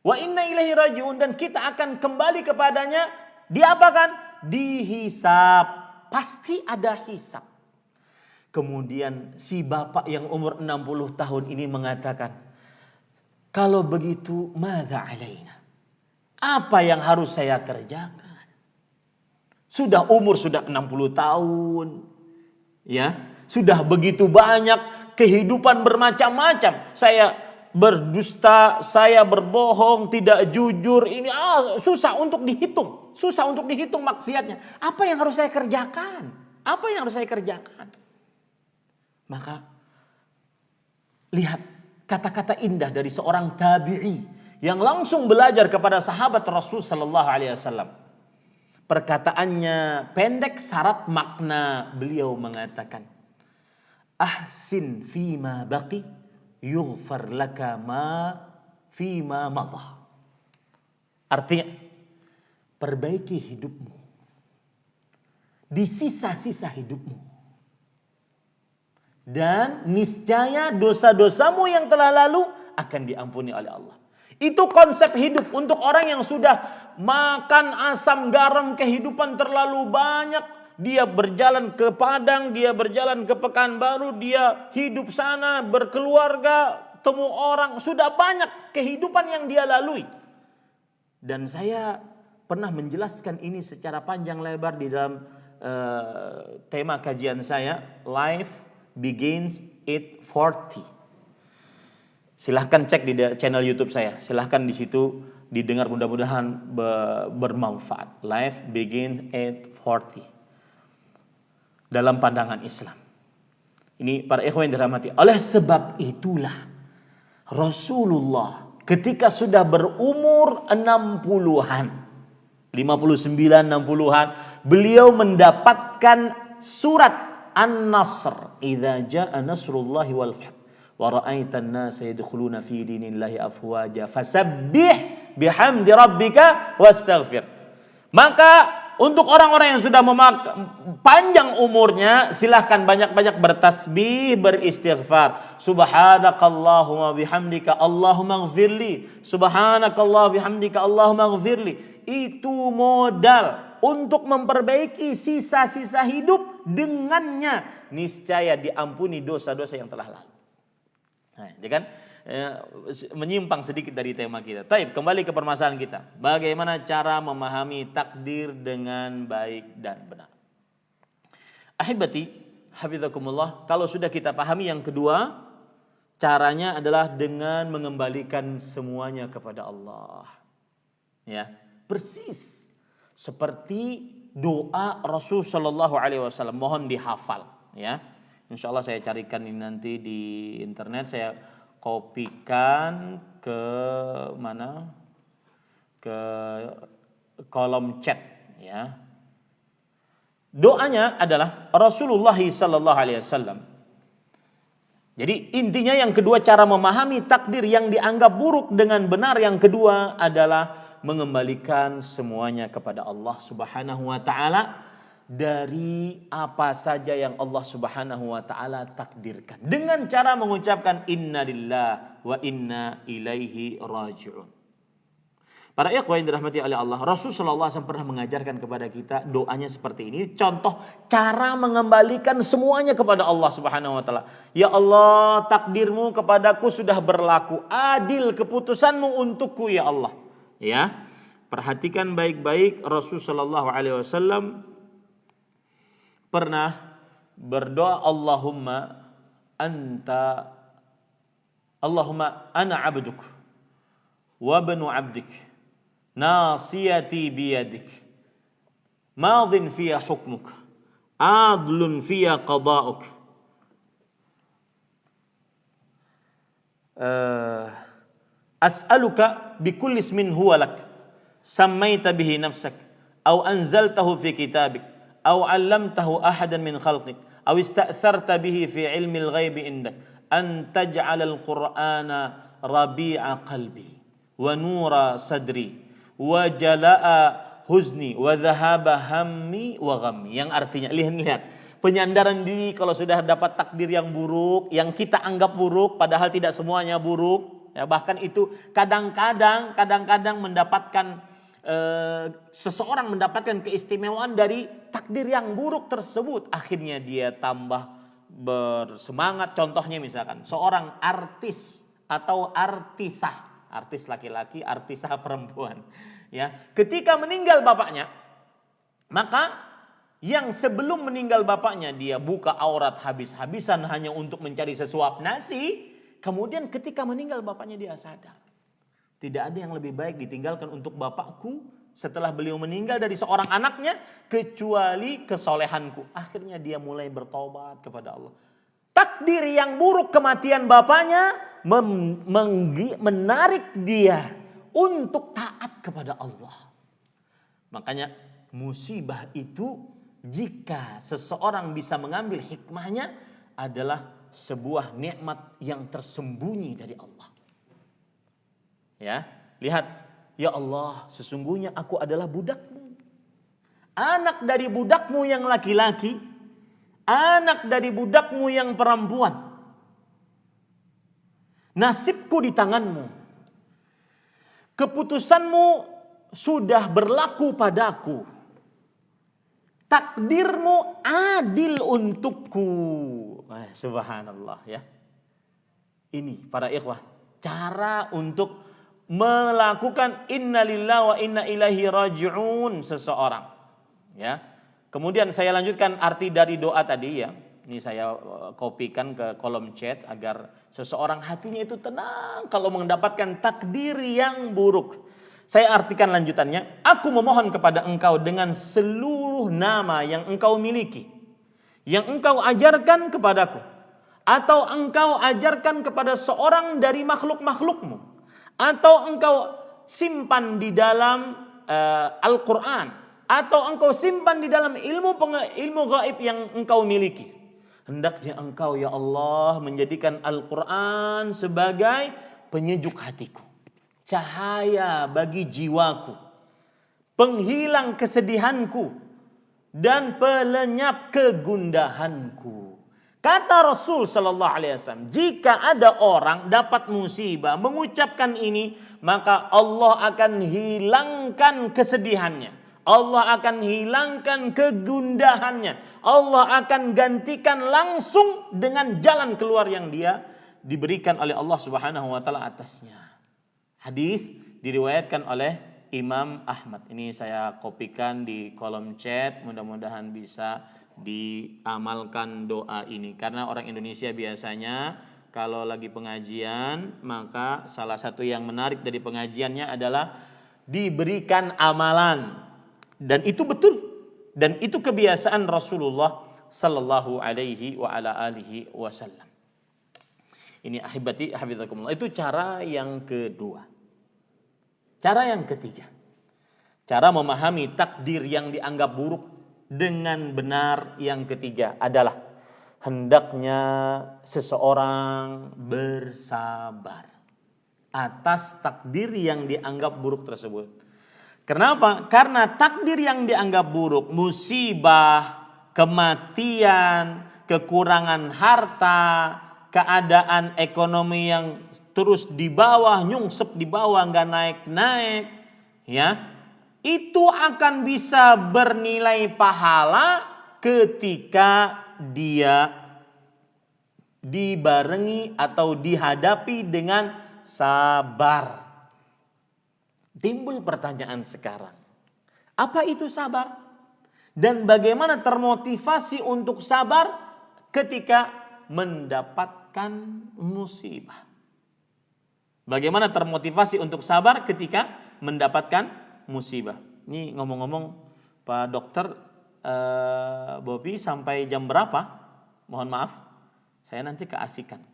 Wa inna ilaihi raji'un, dan kita akan kembali kepadanya. Diapakan? Dihisab. Pasti ada hisab. Kemudian si bapak yang umur 60 tahun ini mengatakan, "Kalau begitu, madza alaina?" Apa yang harus saya kerjakan? Sudah umur sudah 60 tahun. Ya, sudah begitu banyak kehidupan bermacam-macam. Saya berdusta, saya berbohong, tidak jujur. Ini susah untuk dihitung. Susah untuk dihitung maksiatnya. Apa yang harus saya kerjakan? Apa yang harus saya kerjakan? Maka lihat kata-kata indah dari seorang tabi'i yang langsung belajar kepada sahabat Rasul sallallahu alaihi wasallam. Perkataannya pendek, syarat makna. Beliau mengatakan, ahsin fima baqi yughfar laka ma fima madha. Artinya, perbaiki hidupmu di sisa-sisa hidupmu, dan niscaya dosa-dosamu yang telah lalu akan diampuni oleh Allah. Itu konsep hidup untuk orang yang sudah makan asam garam kehidupan terlalu banyak. Dia berjalan ke Padang, dia berjalan ke Pekanbaru, dia hidup sana, berkeluarga, temu orang. Sudah banyak kehidupan yang dia lalui. Dan saya pernah menjelaskan ini secara panjang lebar di dalam tema kajian saya, Life Begins at 40. Silahkan cek di channel YouTube saya. Silahkan di situ didengar, mudah-mudahan bermanfaat. Life Begins at 40. Dalam pandangan Islam. Ini para ikhwan yang dirahmati. Oleh sebab itulah Rasulullah ketika sudah berumur 60-an, 59, 60-an, beliau mendapatkan surat An-Nasr. Idza jaa nasrullahi wal fath wa ra'aitan nasa yadkhuluna fi dinillahi afwaja fasabbih bihamdi rabbika wastaghfir. Maka untuk orang-orang yang sudah panjang umurnya, silahkan banyak-banyak bertasbih, beristighfar. Subhanakallahumma bihamdika Allahumma ighfirli. Subhanakallah bihamdika Allahumma ighfirli. Itu modal untuk memperbaiki sisa-sisa hidup, dengannya niscaya diampuni dosa-dosa yang telah lalu. Nah, itu kan menyimpang sedikit dari tema kita. Taib, kembali ke permasalahan kita. Bagaimana cara memahami takdir dengan baik dan benar? Ahibati, hafizakumullah, kalau sudah kita pahami yang kedua, caranya adalah dengan mengembalikan semuanya kepada Allah. Ya, persis seperti doa Rasul sallallahu alaihi wasallam, mohon dihafal, ya. Insyaallah saya carikan ini nanti di internet, saya kopikan ke mana? Ke kolom chat, ya. Doanya adalah Rasulullah sallallahu alaihi wasallam. Jadi intinya yang kedua, cara memahami takdir yang dianggap buruk dengan benar, yang kedua adalah mengembalikan semuanya kepada Allah Subhanahu wa taala dari apa saja yang Allah Subhanahu wa taala takdirkan, dengan cara mengucapkan inna lillahi wa inna ilaihi raji'un. Para ikhwan yang dirahmati oleh Allah, Rasul sallallahu alaihi wasallam pernah mengajarkan kepada kita doanya seperti ini. Contoh cara mengembalikan semuanya kepada Allah Subhanahu wa taala. Ya Allah, takdirmu kepadaku sudah berlaku, adil keputusanmu untukku ya Allah. Ya. Perhatikan baik-baik, Rasul sallallahu alaihi wasallam pernah berdoa, Allahumma ana abduk wa banu abdik nasiyati biyadik madhin fiya hukmuk adlun fiya qada'uk as'aluka bikulli ismin huwa lak sammaita bihi nafsak aw anzaltahu fi kitabik أو علمته أحدا من خلقك أو استأثرت به في علم الغيب عندك أن تجعل القرآن ربيع قلبي ونور صدري وجلاء حزني وذهاب همي وغمي. Yang artinya, lihat penyandaran diri kalau sudah dapat takdir yang buruk, yang kita anggap buruk padahal tidak semuanya buruk, ya, bahkan itu kadang-kadang mendapatkan seseorang mendapatkan keistimewaan dari takdir yang buruk tersebut, akhirnya dia tambah bersemangat. Contohnya misalkan seorang artis atau artisah, artis laki-laki, artisah perempuan, Ya, ketika meninggal bapaknya, maka yang sebelum meninggal bapaknya dia buka aurat habis-habisan hanya untuk mencari sesuap nasi, kemudian ketika meninggal bapaknya dia sadar. Tidak ada yang lebih baik ditinggalkan untuk bapakku setelah beliau meninggal dari seorang anaknya kecuali kesolehanku. Akhirnya dia mulai bertobat kepada Allah. Takdir yang buruk kematian bapaknya menarik dia untuk taat kepada Allah. Makanya musibah itu jika seseorang bisa mengambil hikmahnya adalah sebuah nikmat yang tersembunyi dari Allah. Ya, lihat, ya Allah, sesungguhnya aku adalah budakmu. Anak dari budakmu yang laki-laki, anak dari budakmu yang perempuan. Nasibku di tanganmu. Keputusanmu sudah berlaku padaku. Takdirmu adil untukku. Subhanallah ya. Ini para ikhwah, cara untuk melakukan innalillahi wa inna ilaihi raji'un seseorang. Ya. Kemudian saya lanjutkan arti dari doa tadi ya. Ini saya kopikan ke kolom chat agar seseorang hatinya itu tenang kalau mendapatkan takdir yang buruk. Saya artikan lanjutannya, aku memohon kepada engkau dengan seluruh nama yang engkau miliki, yang engkau ajarkan kepadaku, atau engkau ajarkan kepada seorang dari makhluk-makhlukmu, atau engkau simpan di dalam Al-Quran, atau engkau simpan di dalam ilmu gaib yang engkau miliki. Hendaknya engkau ya Allah menjadikan Al-Quran sebagai penyejuk hatiku, cahaya bagi jiwaku, penghilang kesedihanku, dan pelenyap kegundahanku. Kata Rasul sallallahu alaihi wasallam, jika ada orang dapat musibah mengucapkan ini, maka Allah akan hilangkan kesedihannya. Allah akan hilangkan kegundahannya. Allah akan gantikan langsung dengan jalan keluar yang dia diberikan oleh Allah Subhanahu wa taala atasnya. Hadis diriwayatkan oleh Imam Ahmad. Ini saya kopikan di kolom chat, mudah-mudahan bisa diamalkan doa ini. Karena orang Indonesia biasanya kalau lagi pengajian, maka salah satu yang menarik dari pengajiannya adalah diberikan amalan. Dan itu betul. Dan itu kebiasaan Rasulullah sallallahu alaihi wa ala alihi wasallam. Ini ahibati hafizakumullah. Itu cara yang kedua. Cara yang ketiga, cara memahami takdir yang dianggap buruk dengan benar yang ketiga adalah hendaknya seseorang bersabar atas takdir yang dianggap buruk tersebut. Kenapa? Karena takdir yang dianggap buruk, musibah, kematian, kekurangan harta, keadaan ekonomi yang terus di bawah, nyungsep di bawah, nggak naik-naik, ya, itu akan bisa bernilai pahala ketika dia dibarengi atau dihadapi dengan sabar. Timbul pertanyaan sekarang, apa itu sabar? Dan bagaimana termotivasi untuk sabar ketika mendapatkan musibah? Bagaimana termotivasi untuk sabar ketika mendapatkan musibah? Ini ngomong-ngomong, Pak Dokter, Bobi sampai jam berapa? Mohon maaf, saya nanti keasikan.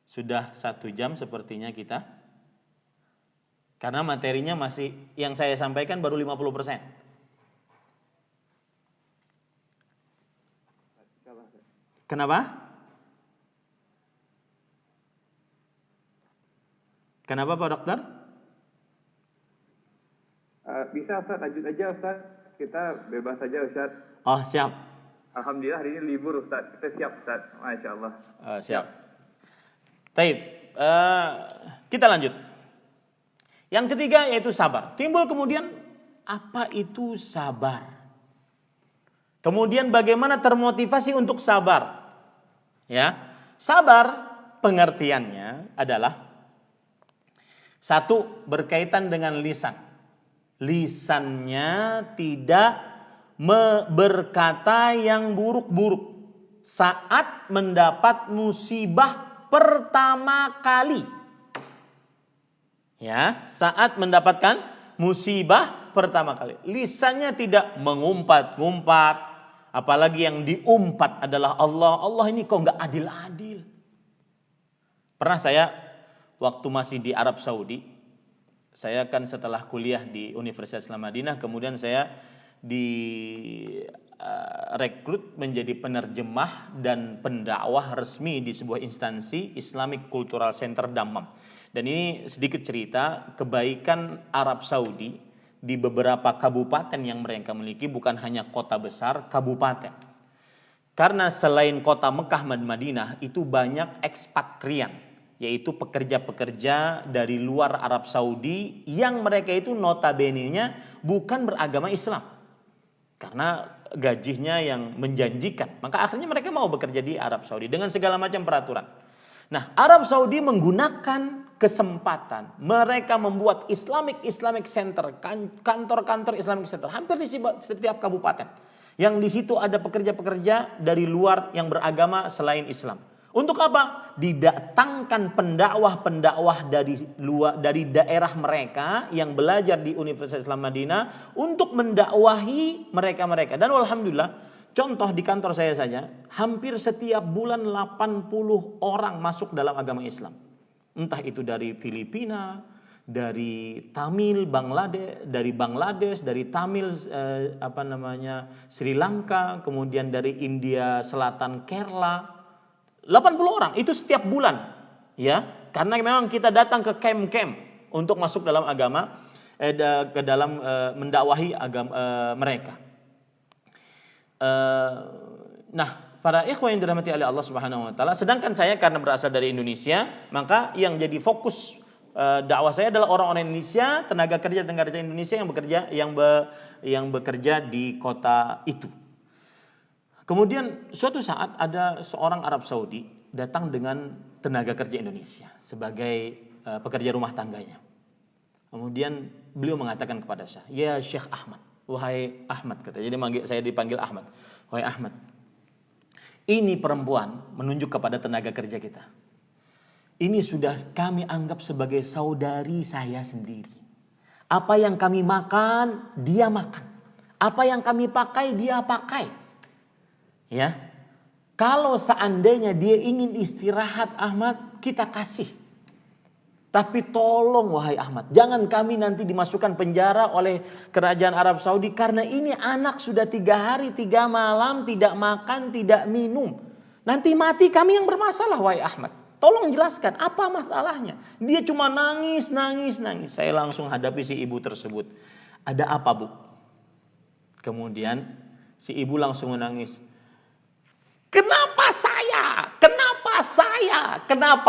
Sudah 1 jam sepertinya kita. Karena materinya masih, yang saya sampaikan baru 50%. Kenapa? Kenapa Pak Dokter? Bisa Ustaz, lanjut aja Ustaz. Kita bebas aja Ustaz. Oh siap. Alhamdulillah hari ini libur Ustaz. Kita siap Ustaz. Masya Allah. Siap. Baik. Kita lanjut. Yang ketiga yaitu sabar. Timbul kemudian, apa itu sabar? Kemudian bagaimana termotivasi untuk sabar? Ya, sabar pengertiannya adalah Satu, berkaitan dengan lisan. Lisannya tidak berkata yang buruk-buruk saat mendapat musibah pertama kali. Ya, saat mendapatkan musibah pertama kali. Lisannya tidak mengumpat-ngumpat, apalagi yang diumpat adalah Allah. Allah ini kok nggak adil-adil. Pernah saya waktu masih di Arab Saudi, saya kan setelah kuliah di Universitas Islam Madinah, kemudian saya rekrut menjadi penerjemah dan pendakwah resmi di sebuah instansi Islamic Cultural Center Dammam. Dan ini sedikit cerita kebaikan Arab Saudi di beberapa kabupaten yang mereka miliki, bukan hanya kota besar, kabupaten. Karena selain kota Mekah dan Madinah itu banyak ekspatrian, yaitu pekerja-pekerja dari luar Arab Saudi yang mereka itu notabene-nya bukan beragama Islam. Karena gajinya yang menjanjikan, maka akhirnya mereka mau bekerja di Arab Saudi dengan segala macam peraturan. Nah, Arab Saudi menggunakan kesempatan, mereka membuat Islamic Center, kantor-kantor Islamic Center hampir di setiap kabupaten. Yang di situ ada pekerja-pekerja dari luar yang beragama selain Islam. Untuk apa? Didatangkan pendakwah-pendakwah dari daerah mereka yang belajar di Universitas Islam Madinah untuk mendakwahi mereka-mereka. Dan alhamdulillah, contoh di kantor saya saja, hampir setiap bulan 80 orang masuk dalam agama Islam. Entah itu dari Filipina, dari Bangladesh, dari Tamil Sri Lanka, kemudian dari India Selatan, Kerala. 80 orang itu setiap bulan, ya, karena memang kita datang ke camp-camp untuk masuk dalam agama, ke dalam mendakwahi agama mereka. Nah, para ikhwan yang dirahmati oleh Allah Subhanahu wa taala, sedangkan saya karena berasal dari Indonesia, maka yang jadi fokus dakwah saya adalah orang-orang Indonesia, tenaga kerja Indonesia yang bekerja di kota itu. Kemudian suatu saat ada seorang Arab Saudi datang dengan tenaga kerja Indonesia sebagai pekerja rumah tangganya. Kemudian beliau mengatakan kepada saya, "Ya Syekh Ahmad, wahai Ahmad," kata. Jadi saya dipanggil Ahmad. "Wahai Ahmad, ini perempuan menunjuk kepada tenaga kerja kita. Ini sudah kami anggap sebagai saudari saya sendiri. Apa yang kami makan, dia makan. Apa yang kami pakai, dia pakai. Ya, kalau seandainya dia ingin istirahat, Ahmad, kita kasih. Tapi tolong wahai Ahmad, jangan kami nanti dimasukkan penjara oleh kerajaan Arab Saudi, karena ini anak sudah 3 hari 3 malam tidak makan, tidak minum. Nanti mati kami yang bermasalah wahai Ahmad. Tolong jelaskan apa masalahnya." Dia cuma nangis. Saya langsung hadapi si ibu tersebut. "Ada apa, Bu?" Kemudian si ibu langsung menangis. Kenapa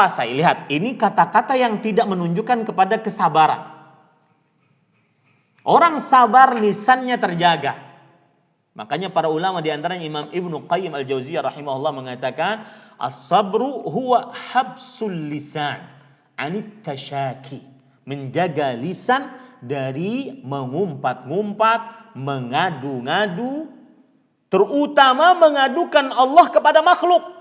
saya? Lihat, ini kata-kata yang tidak menunjukkan kepada kesabaran. Orang sabar lisannya terjaga. Makanya para ulama di antaranya Imam Ibnu Qayyim Al-Jauziyah rahimahullah mengatakan, as-sabru huwa habsul lisan anit tashaki. Menjaga lisan dari mengumpat-ngumpat, mengadu-ngadu, terutama mengadukan Allah kepada makhluk.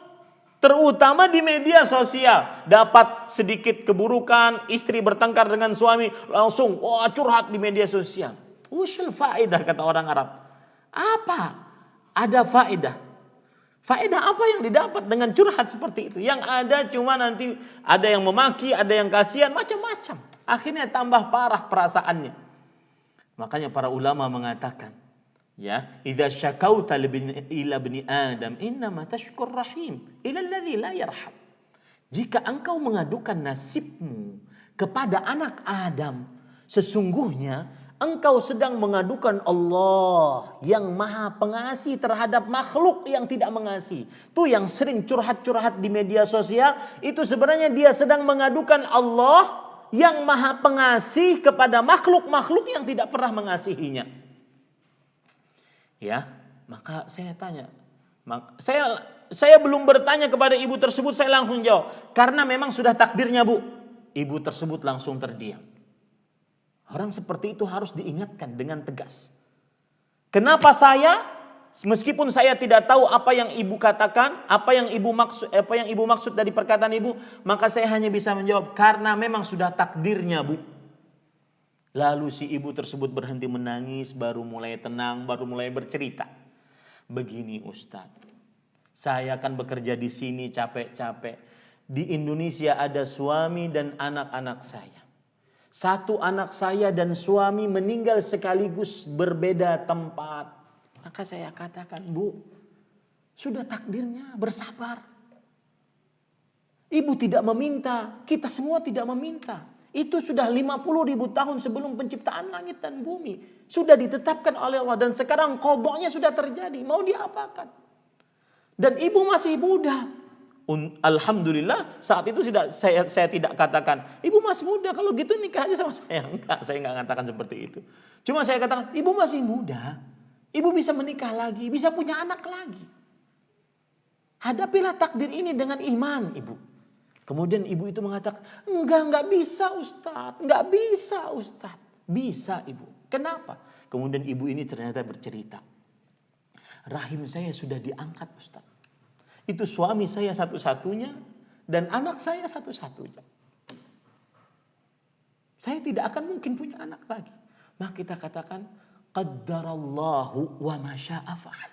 Terutama di media sosial, dapat sedikit keburukan, istri bertengkar dengan suami, langsung curhat di media sosial. Usul faedah, kata orang Arab. Apa? Ada faedah. Faedah apa yang didapat dengan curhat seperti itu? Yang ada cuma nanti ada yang memaki, ada yang kasihan, macam-macam. Akhirnya tambah parah perasaannya. Makanya para ulama mengatakan, ya, idza syakauta ila ibni Adam innama tashkur rahim ila alladhi la yarham. Jika engkau mengadukan nasibmu kepada anak Adam, sesungguhnya engkau sedang mengadukan Allah yang maha pengasih terhadap makhluk yang tidak mengasihi. Tuh yang sering curhat-curhat di media sosial, itu sebenarnya dia sedang mengadukan Allah yang maha pengasih kepada makhluk-makhluk yang tidak pernah mengasihinya. Ya, maka saya tanya, saya belum bertanya kepada ibu tersebut, saya langsung jawab, karena memang sudah takdirnya, Bu. Ibu tersebut langsung terdiam. Orang seperti itu harus diingatkan dengan tegas. Kenapa saya, meskipun saya tidak tahu apa yang ibu katakan, apa yang ibu maksud dari perkataan ibu, maka saya hanya bisa menjawab karena memang sudah takdirnya, Bu. Lalu si ibu tersebut berhenti menangis, baru mulai tenang, baru mulai bercerita. Begini Ustadz, saya akan bekerja di sini capek-capek. Di Indonesia ada suami dan anak-anak saya. Satu anak saya dan suami meninggal sekaligus berbeda tempat. Maka saya katakan, Bu, sudah takdirnya, bersabar. Ibu tidak meminta, kita semua tidak meminta. Itu sudah 50.000 tahun sebelum penciptaan langit dan bumi. Sudah ditetapkan oleh Allah dan sekarang qadanya sudah terjadi. Mau diapakan? Dan ibu masih muda. Alhamdulillah saat itu saya tidak katakan, ibu masih muda, kalau gitu nikah aja sama saya. Enggak, saya enggak katakan seperti itu. Cuma saya katakan, ibu masih muda. Ibu bisa menikah lagi, bisa punya anak lagi. Hadapilah takdir ini dengan iman, ibu. Kemudian ibu itu mengatakan, enggak bisa Ustadz, enggak bisa Ustadz. Bisa ibu. Kenapa? Kemudian ibu ini ternyata bercerita. Rahim saya sudah diangkat Ustaz. Itu suami saya satu-satunya dan anak saya satu-satunya. Saya tidak akan mungkin punya anak lagi. Maka kita katakan qaddarallahu wa ma syaa fa'al.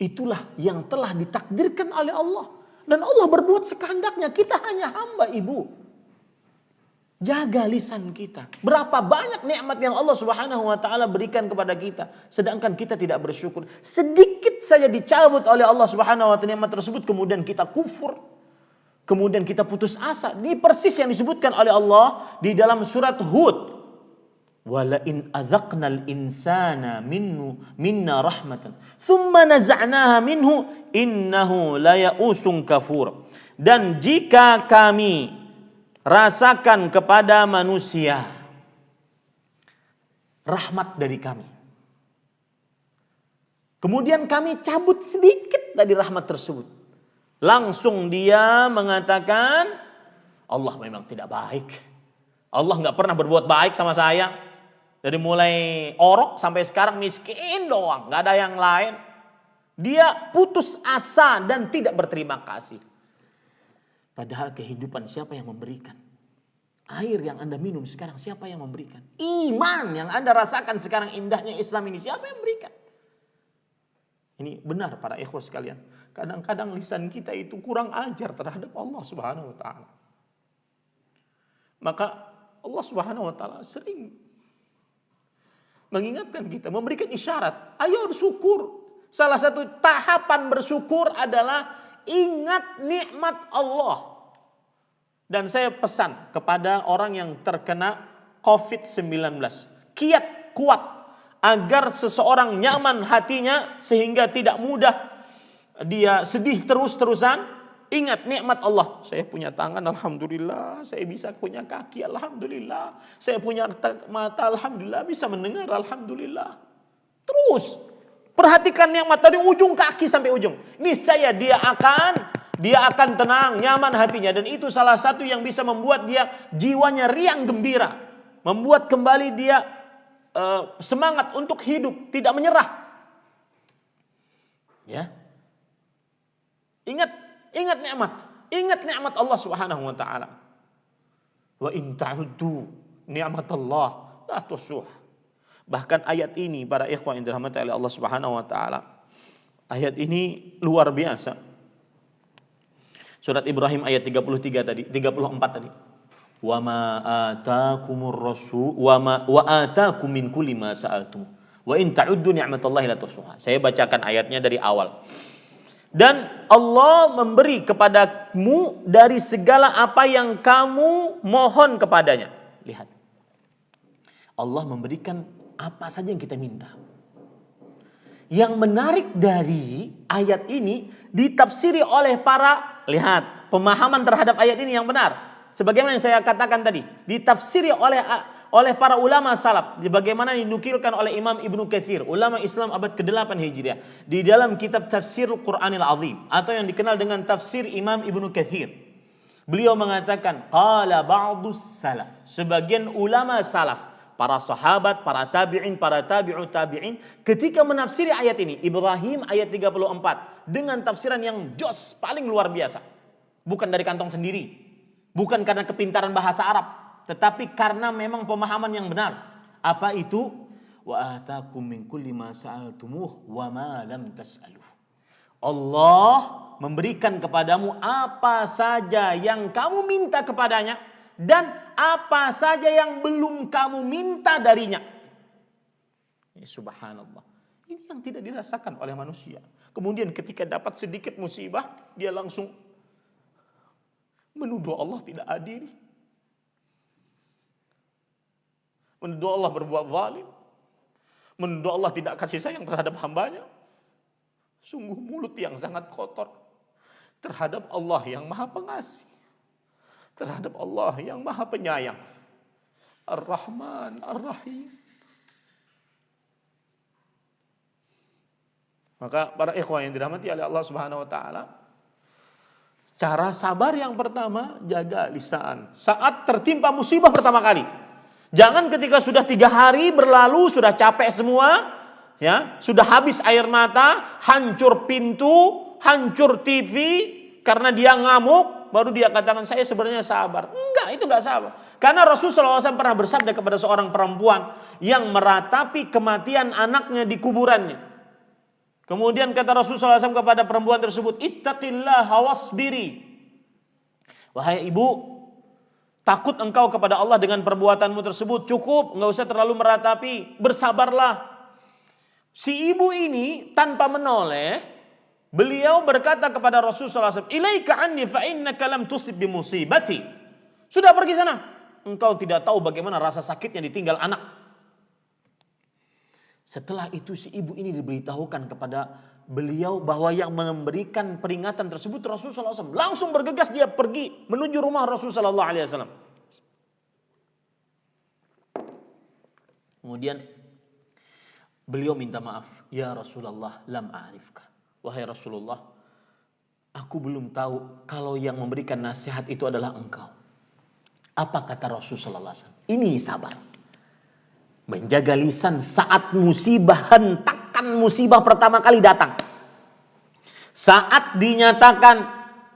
Itulah yang telah ditakdirkan oleh Allah dan Allah berbuat sekehendaknya. Kita hanya hamba, Ibu. Jaga lisan kita. Berapa banyak nikmat yang Allah Subhanahu wa taala berikan kepada kita, sedangkan kita tidak bersyukur. Sedikit saja dicabut oleh Allah Subhanahu wa taala nikmat tersebut, kemudian kita kufur. Kemudian kita putus asa. Ini persis yang disebutkan oleh Allah di dalam surat Hud. Wala in adzaqnal insana minna rahmatan, thumma naza'naha minhu innahu laya'usun kafur. Dan jika kami rasakan kepada manusia rahmat dari kami, kemudian kami cabut sedikit dari rahmat tersebut, langsung dia mengatakan Allah memang tidak baik. Allah nggak pernah berbuat baik sama saya. Dari mulai orok sampai sekarang miskin doang, nggak ada yang lain. Dia putus asa dan tidak berterima kasih. Padahal kehidupan siapa yang memberikan? Air yang Anda minum sekarang siapa yang memberikan? Iman yang Anda rasakan sekarang indahnya Islam ini siapa yang memberikan? Ini benar para ikhwah sekalian. Kadang-kadang lisan kita itu kurang ajar terhadap Allah Subhanahu wa taala. Maka Allah Subhanahu wa taala sering mengingatkan kita, memberikan isyarat, ayo bersyukur. Salah satu tahapan bersyukur adalah ingat nikmat Allah. Dan saya pesan kepada orang yang terkena COVID-19, kiat kuat agar seseorang nyaman hatinya sehingga tidak mudah dia sedih terus-terusan. Ingat nikmat Allah. Saya punya tangan, alhamdulillah. Saya bisa punya kaki, alhamdulillah. Saya punya mata, alhamdulillah. Bisa mendengar, alhamdulillah. Terus perhatikan nikmat dari ujung kaki sampai ujung. Niscaya dia akan tenang, nyaman hatinya. Dan itu salah satu yang bisa membuat dia jiwanya riang gembira. Membuat kembali dia semangat untuk hidup, tidak menyerah. Ya. Ingat nikmat Allah Subhanahu wa taala. Wa in ta'uddu ni'matallah la tuhsuha. Bahkan ayat ini para ikhwan yang dirahmati oleh Allah Subhanahu wa taala. Ayat ini luar biasa. Surat Ibrahim ayat 34 tadi. Wa ma ataakumur rasul wa ataakum min kulli ma sa'altum. Wa in ta'uddu ni'matallahi la tuhsuha. Saya bacakan ayatnya dari awal. Dan Allah memberi kepadamu dari segala apa yang kamu mohon kepadanya. Lihat. Allah memberikan apa saja yang kita minta. Yang menarik dari ayat ini ditafsiri oleh lihat, pemahaman terhadap ayat ini yang benar. Sebagaimana yang saya katakan tadi, ditafsiri oleh para ulama salaf, bagaimana dinukilkan oleh Imam Ibnu Katsir, ulama Islam abad ke-8 Hijriah, di dalam kitab Tafsir Qur'anil Azim atau yang dikenal dengan tafsir Imam Ibnu Katsir. Beliau mengatakan, qala ba'dus salaf, sebagian ulama salaf, para sahabat, para tabi'in, para tabi'ut tabi'in, ketika menafsiri ayat ini, Ibrahim ayat 34, dengan tafsiran yang jos, paling luar biasa. Bukan dari kantong sendiri, bukan karena kepintaran bahasa Arab, tetapi karena memang pemahaman yang benar. Apa itu? Wa atakum min kulli ma sa'altumuh wa ma lam tas'aluh. Allah memberikan kepadamu apa saja yang kamu minta kepadanya dan apa saja yang belum kamu minta darinya. Subhanallah. Ini yang tidak dirasakan oleh manusia. Kemudian ketika dapat sedikit musibah, dia langsung menuduh Allah tidak adil. Menuduh Allah berbuat zalim. Menuduh Allah tidak kasih sayang terhadap hambanya. Sungguh mulut yang sangat kotor terhadap Allah yang maha pengasih, terhadap Allah yang maha penyayang, Ar-Rahman, Ar-Rahim. Maka para ikhwan yang dirahmati oleh Allah Subhanahu wa taala, cara sabar yang pertama, jaga lisan saat tertimpa musibah pertama kali. Jangan ketika sudah 3 hari berlalu, sudah capek semua, ya, sudah habis air mata, hancur pintu, hancur TV karena dia ngamuk, baru dia katakan saya sebenarnya sabar. Enggak, itu enggak sabar. Karena Rasulullah SAW pernah bersabda kepada seorang perempuan yang meratapi kematian anaknya di kuburannya. Kemudian kata Rasulullah SAW kepada perempuan tersebut, ittaqillaha wasbiri. Wahai ibu, takut engkau kepada Allah dengan perbuatanmu tersebut. Cukup, enggak usah terlalu meratapi. Bersabarlah. Si ibu ini tanpa menoleh, beliau berkata kepada Rasulullah SAW, ilaika anni fa innaka lam tusib bi musibati. Sudah pergi sana. Engkau tidak tahu bagaimana rasa sakitnya ditinggal anak. Setelah itu si ibu ini diberitahukan kepada beliau bahwa yang memberikan peringatan tersebut Rasulullah SAW. Langsung bergegas dia pergi menuju rumah Rasulullah SAW. Kemudian beliau minta maaf. Ya Rasulullah, lam a'rifka. Wahai Rasulullah, aku belum tahu kalau yang memberikan nasihat itu adalah engkau. Apa kata Rasulullah SAW? Ini sabar. Menjaga lisan saat musibah, hentakan musibah pertama kali datang. Saat dinyatakan,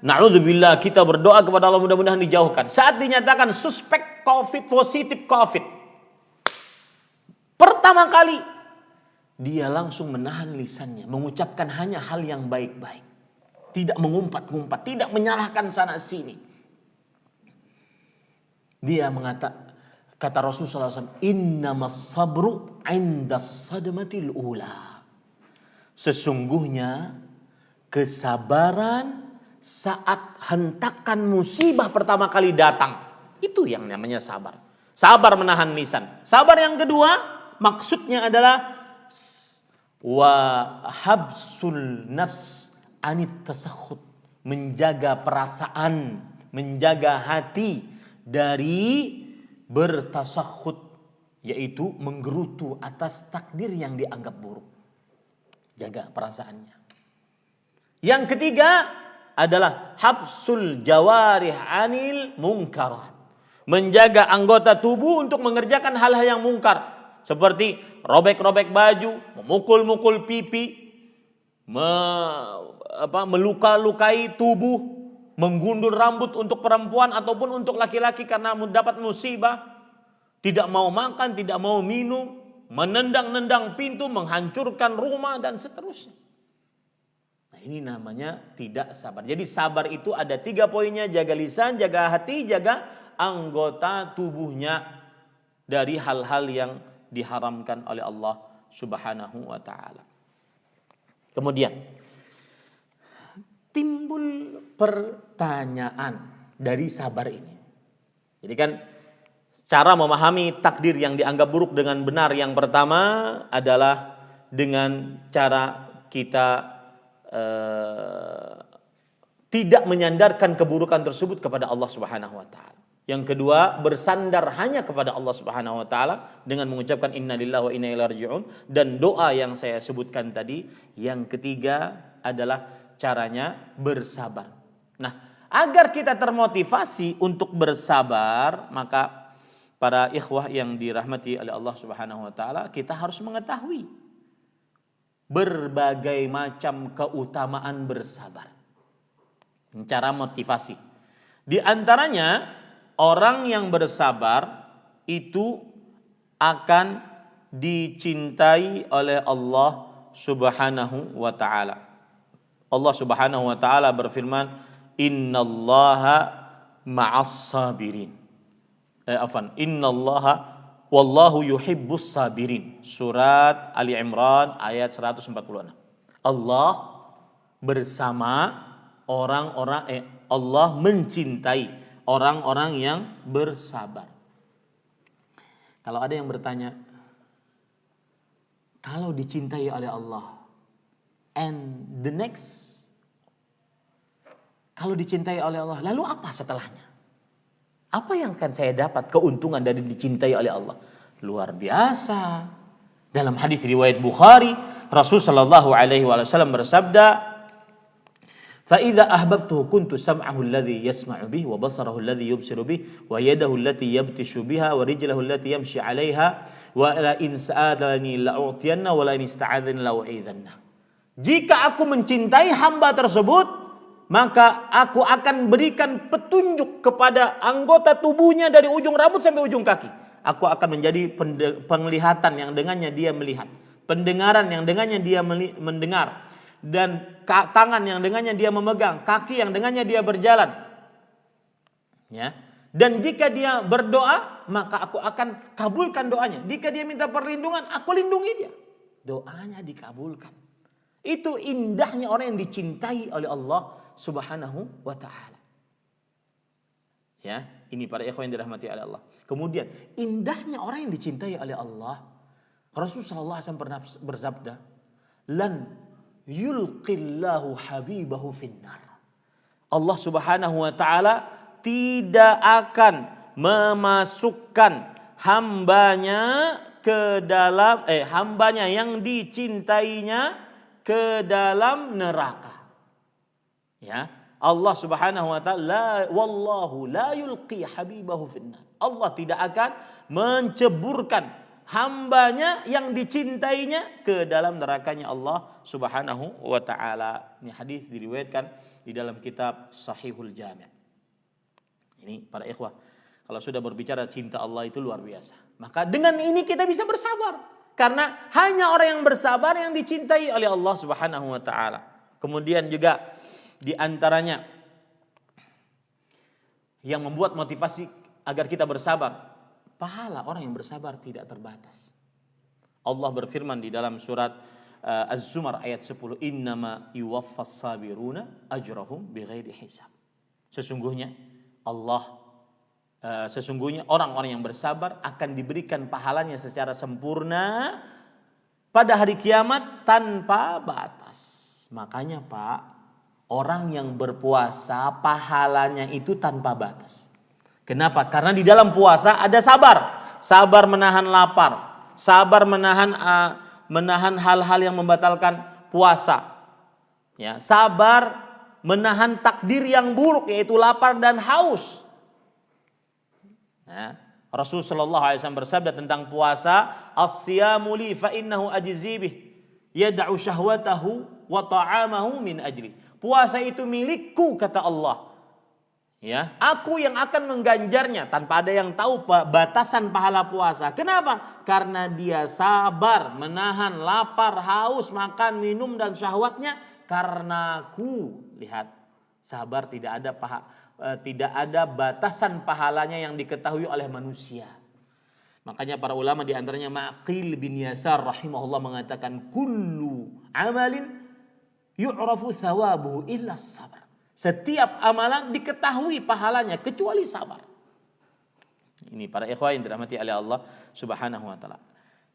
na'udzubillah, kita berdoa kepada Allah mudah-mudahan dijauhkan. Saat dinyatakan suspek COVID, positif COVID. Pertama kali, dia langsung menahan lisannya, mengucapkan hanya hal yang baik-baik. Tidak mengumpat-ngumpat, tidak menyalahkan sana sini. Dia mengatakan, kata Rasulullah SAW, innamas sabru indas sadmatil ula. Sesungguhnya kesabaran saat hentakan musibah pertama kali datang. Itu yang namanya sabar. Sabar menahan lisan. Sabar yang kedua, maksudnya adalah wa habsul nafs anit tasakhut. Menjaga perasaan, menjaga hati dari bertasakhut, yaitu menggerutu atas takdir yang dianggap buruk. Jaga perasaannya. Yang ketiga adalah habsul jawarih anil munkarat. Menjaga anggota tubuh untuk mengerjakan hal-hal yang mungkar. Seperti robek-robek baju, memukul-mukul pipi, meluka-lukai tubuh, menggundul rambut untuk perempuan ataupun untuk laki-laki karena mendapat musibah, tidak mau makan, tidak mau minum, menendang-nendang pintu, menghancurkan rumah dan seterusnya. Nah, ini namanya tidak sabar. Jadi sabar itu ada 3 poinnya, jaga lisan, jaga hati, jaga anggota tubuhnya dari hal-hal yang diharamkan oleh Allah Subhanahu wa taala. Kemudian timbul pertanyaan dari sabar ini. Jadi kan cara memahami takdir yang dianggap buruk dengan benar yang pertama adalah dengan cara kita tidak menyandarkan keburukan tersebut kepada Allah Subhanahu wa taala. Yang kedua, bersandar hanya kepada Allah Subhanahu wa taala dengan mengucapkan innalillahi wa inna ilaihi raji'un dan doa yang saya sebutkan tadi. Yang ketiga adalah caranya bersabar. Nah, Agar kita termotivasi untuk bersabar, maka para ikhwah yang dirahmati oleh Allah Subhanahu wa taala, kita harus mengetahui berbagai macam keutamaan bersabar. Cara motivasi. Di antaranya orang yang bersabar itu akan dicintai oleh Allah Subhanahu wa taala. Allah Subhanahu wa taala berfirman, "Innallaha ma'as sabirin." Innallaha wallahu yuhibbus sabirin. Surat Ali Imran ayat 146. Allah bersama Allah mencintai orang-orang yang bersabar. Kalau ada yang bertanya, kalau dicintai oleh Allah, and the next, kalau dicintai oleh Allah, lalu apa setelahnya? Apa yang akan saya dapat keuntungan dari dicintai oleh Allah? Luar biasa. Dalam hadis riwayat Bukhari, Rasul sallallahu alaihi wasallam bersabda, فَإِذَا أَحْبَبْتُهُ كُنْتُ سَمْعَهُ الَّذِي يَسْمَعُ بِهِ وَبَصَرَهُ الَّذِي يُبْصِرُ بِهِ وَيَدَهُ الَّتِي يَبْطِشُ بِهَا وَرِجْلَهُ الَّتِي يَمْشِي عَلَيْهَا وَلَئِنْ سَأَلَنِي لَأُعْطِيَنَّهُ وَلَئِنِ اسْتَعَاذَنِي لَأُعِيذَنَّهُ. Jika aku mencintai hamba tersebut, maka aku akan berikan petunjuk kepada anggota tubuhnya dari ujung rambut sampai ujung kaki. Aku akan menjadi penglihatan yang dengannya dia melihat, pendengaran yang dengannya dia mendengar, dan tangan yang dengannya dia memegang, kaki yang dengannya dia berjalan. Ya. Dan jika dia berdoa, maka aku akan kabulkan doanya. Jika dia minta perlindungan, aku lindungi dia. Doanya dikabulkan. Itu indahnya orang yang dicintai oleh Allah Subhanahu wa taala. Ya, ini para ikhwan yang dirahmati oleh Allah. Kemudian, indahnya orang yang dicintai oleh Allah. Rasulullah SAW pernah bersabda, "Lan yulqillahu habibahu finnar." Allah Subhanahu wa taala tidak akan memasukkan hambanya ke dalam hambanya yang dicintainya ke dalam neraka. Ya, Allah Subhanahu wa taala, wallahu la yulqi habibahu finnar. Allah tidak akan menceburkan hambanya yang dicintainya ke dalam nerakanya Allah Subhanahu wa taala. Ini hadis diriwayatkan di dalam kitab Sahihul Jami'. Ini para ikhwah, kalau sudah berbicara cinta Allah itu luar biasa. Maka dengan ini kita bisa bersabar, karena hanya orang yang bersabar yang dicintai oleh Allah Subhanahu wa taala. Kemudian juga di antaranya yang membuat motivasi agar kita bersabar, pahala orang yang bersabar tidak terbatas. Allah berfirman di dalam surat Az-Zumar ayat 10, "Innama yuwaffas sabiruna ajrahum bighairi hisab." Sesungguhnya orang-orang yang bersabar akan diberikan pahalanya secara sempurna pada hari kiamat tanpa batas. Makanya Pak, orang yang berpuasa pahalanya itu tanpa batas. Kenapa? Karena di dalam puasa ada sabar. Sabar menahan lapar. Sabar menahan hal-hal yang membatalkan puasa. Ya, sabar menahan takdir yang buruk, yaitu lapar dan haus. Ya, Rasul sallallahu alaihi wasallam bersabda tentang puasa, "As-siyamu li fa innahu ajzi bih, yad'u syahwatahu wa ta'amahu min ajli." Puasa itu milikku, kata Allah. Ya, aku yang akan mengganjarnya, tanpa ada yang tahu batasan pahala puasa. Kenapa? Karena dia sabar menahan lapar, haus, makan, minum dan syahwatnya karenaku. Lihat, sabar tidak ada batasan pahalanya yang diketahui oleh manusia. Makanya para ulama di antaranya Ma'qil bin Yasar rahimahullah mengatakan, kullu amalin yu'rafu thawabuhu illa sabar. Setiap amalan diketahui pahalanya kecuali sabar. Ini para ikhwah yang dirahmati oleh Allah Subhanahu wa taala.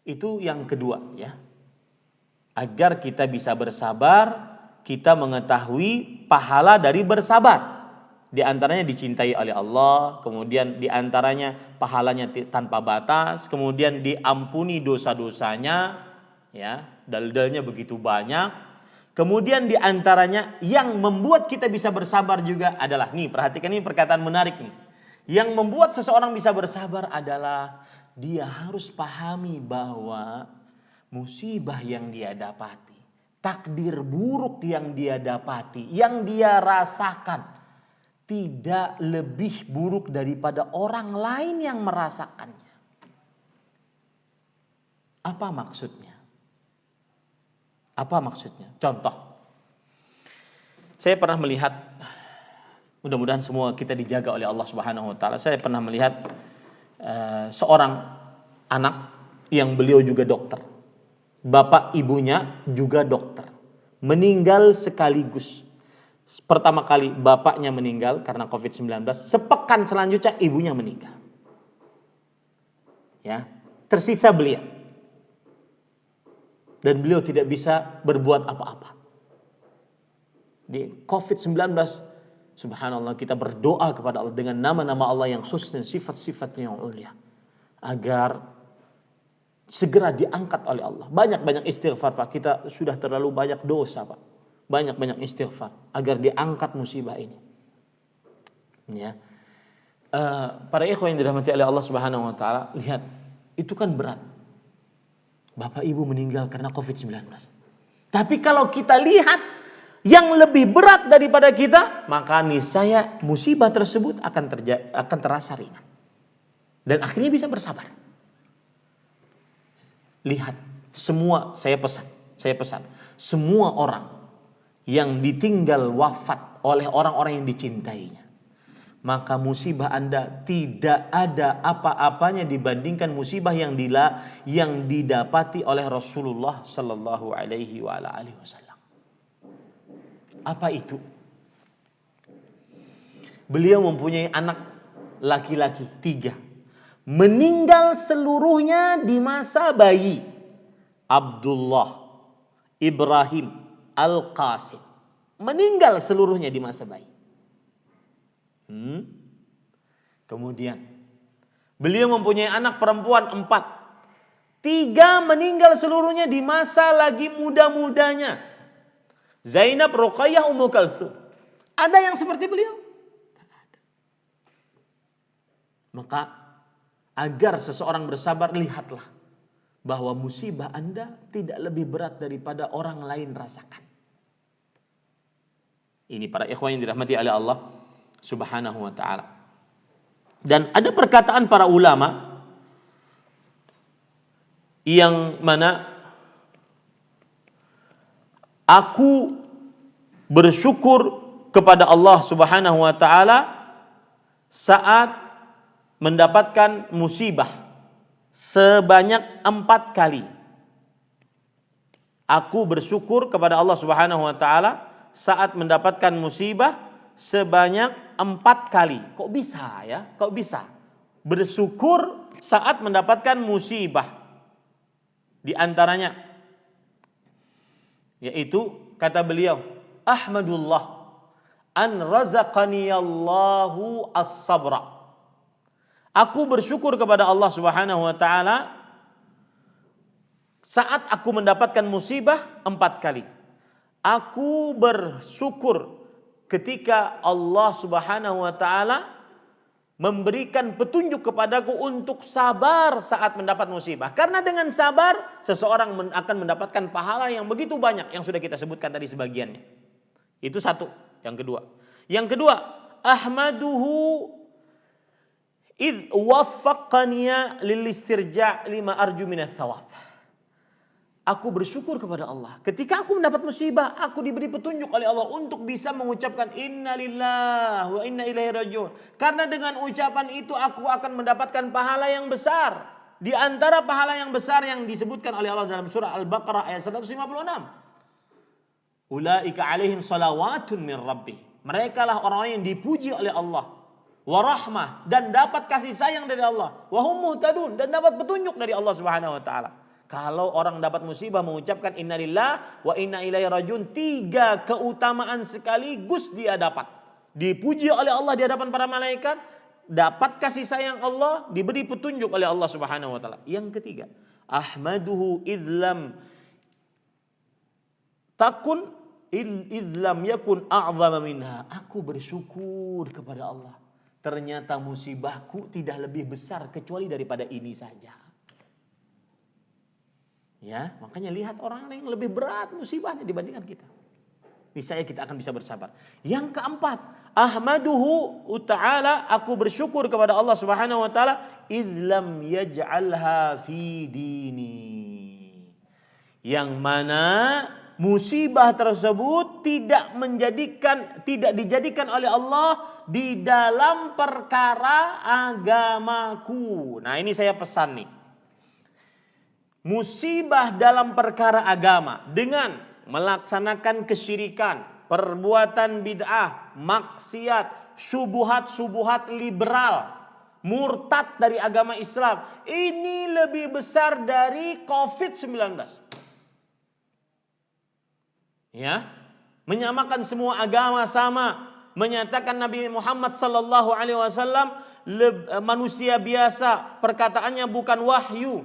Itu yang kedua, ya. Agar kita bisa bersabar, kita mengetahui pahala dari bersabar. Di antaranya dicintai oleh Allah, kemudian di antaranya pahalanya tanpa batas, kemudian diampuni dosa-dosanya, ya. Dalil-dalilnya begitu banyak. Kemudian di antaranya yang membuat kita bisa bersabar juga adalah, nih perhatikan ini perkataan menarik nih. Yang membuat seseorang bisa bersabar adalah dia harus pahami bahwa musibah yang dia dapati, takdir buruk yang dia dapati, yang dia rasakan tidak lebih buruk daripada orang lain yang merasakannya. Apa maksudnya? Apa maksudnya? Contoh, saya pernah melihat, mudah-mudahan semua kita dijaga oleh Allah Subhanahu wa taala. Saya pernah melihat seorang anak yang beliau juga dokter. Bapak ibunya juga dokter. Meninggal sekaligus. Pertama kali bapaknya meninggal karena COVID-19, sepekan selanjutnya ibunya meninggal. Ya, tersisa beliau. Dan beliau tidak bisa berbuat apa-apa. Di COVID-19, subhanallah, kita berdoa kepada Allah dengan nama-nama Allah yang husna, sifat-sifatnya yang ulia, agar segera diangkat oleh Allah. Banyak-banyak istighfar, Pak. Kita sudah terlalu banyak dosa, Pak. Banyak-banyak istighfar agar diangkat musibah ini. Ya. Para ikhwan yang dirahmati oleh Allah Subhanahu wa taala, lihat, itu kan berat. Bapak ibu meninggal karena COVID-19. Tapi kalau kita lihat yang lebih berat daripada kita, maka niscaya musibah tersebut akan terasa ringan. Dan akhirnya bisa bersabar. Lihat, semua saya pesan, semua orang yang ditinggal wafat oleh orang-orang yang dicintainya, maka musibah Anda tidak ada apa-apanya dibandingkan musibah yang didapati oleh Rasulullah sallallahu alaihi wasallam. Apa itu? Beliau mempunyai anak laki-laki 3. Meninggal seluruhnya di masa bayi. Abdullah, Ibrahim, Al-Qasim. Meninggal seluruhnya di masa bayi. Kemudian beliau mempunyai anak perempuan 4. 3 meninggal seluruhnya di masa lagi muda-mudanya. Zainab, Ruqayyah, Ummu Kalsum. Ada yang seperti beliau? Maka agar seseorang bersabar, lihatlah bahwa musibah Anda tidak lebih berat daripada orang lain rasakan. Ini para ikhwan yang dirahmati oleh Allah Subhanahu wa ta'ala. Dan ada perkataan para ulama yang mana aku bersyukur kepada Allah Subhanahu wa ta'ala saat mendapatkan musibah sebanyak 4 kali. Aku bersyukur kepada Allah Subhanahu wa ta'ala saat mendapatkan musibah sebanyak 4 kali. Kok bisa ya? Kok bisa? Bersyukur saat mendapatkan musibah. Di antaranya yaitu kata beliau, Ahmadullah an razaqaniyallahu as-sabra. Aku bersyukur kepada Allah Subhanahu wa taala saat aku mendapatkan musibah 4 kali. Aku bersyukur ketika Allah Subhanahu wa taala memberikan petunjuk kepadaku untuk sabar saat mendapat musibah. Karena dengan sabar seseorang akan mendapatkan pahala yang begitu banyak yang sudah kita sebutkan tadi sebagiannya. Itu satu. Yang kedua, ahmaduhu id waffaqaniya lil istirja' lima arju minats thawab. Aku bersyukur kepada Allah. Ketika aku mendapat musibah, aku diberi petunjuk oleh Allah untuk bisa mengucapkan innalillahi wa inna ilaihi rajiun. Karena dengan ucapan itu aku akan mendapatkan pahala yang besar. Di antara pahala yang besar yang disebutkan oleh Allah dalam surah Al-Baqarah ayat 156. Ulaika alaihim salawatun min rabbih. Mereka lah orang-orang yang dipuji oleh Allah. Wa rahmah, dan dapat kasih sayang dari Allah. Wa hum muhtadun, dan dapat petunjuk dari Allah Subhanahu wa taala. Kalau orang dapat musibah mengucapkan innalillahi wa inna ilaihi rajiun, 3 keutamaan sekaligus dia dapat. Dipuji oleh Allah di hadapan para malaikat, dapat kasih sayang Allah, diberi petunjuk oleh Allah Subhanahu wa taala. Yang ketiga, ahmaduhu idlam takun idlam yakun a'zama minha. Aku bersyukur kepada Allah. Ternyata musibahku tidak lebih besar kecuali daripada ini saja. Ya, makanya lihat orang yang lebih berat musibahnya dibandingkan kita. Niscaya kita akan bisa bersabar. Yang keempat, ahmaduhu ta'ala, aku bersyukur kepada Allah Subhanahu wa taala, idlam yaj'alha fi dini. Yang mana musibah tersebut tidak dijadikan oleh Allah di dalam perkara agamaku. Nah, ini saya pesan nih. Musibah dalam perkara agama dengan melaksanakan kesyirikan, perbuatan bid'ah, maksiat, subuhat liberal, murtad dari agama Islam, ini lebih besar dari COVID-19. Ya, menyamakan semua agama sama, menyatakan Nabi Muhammad sallallahu alaihi wasallam manusia biasa, perkataannya bukan wahyu,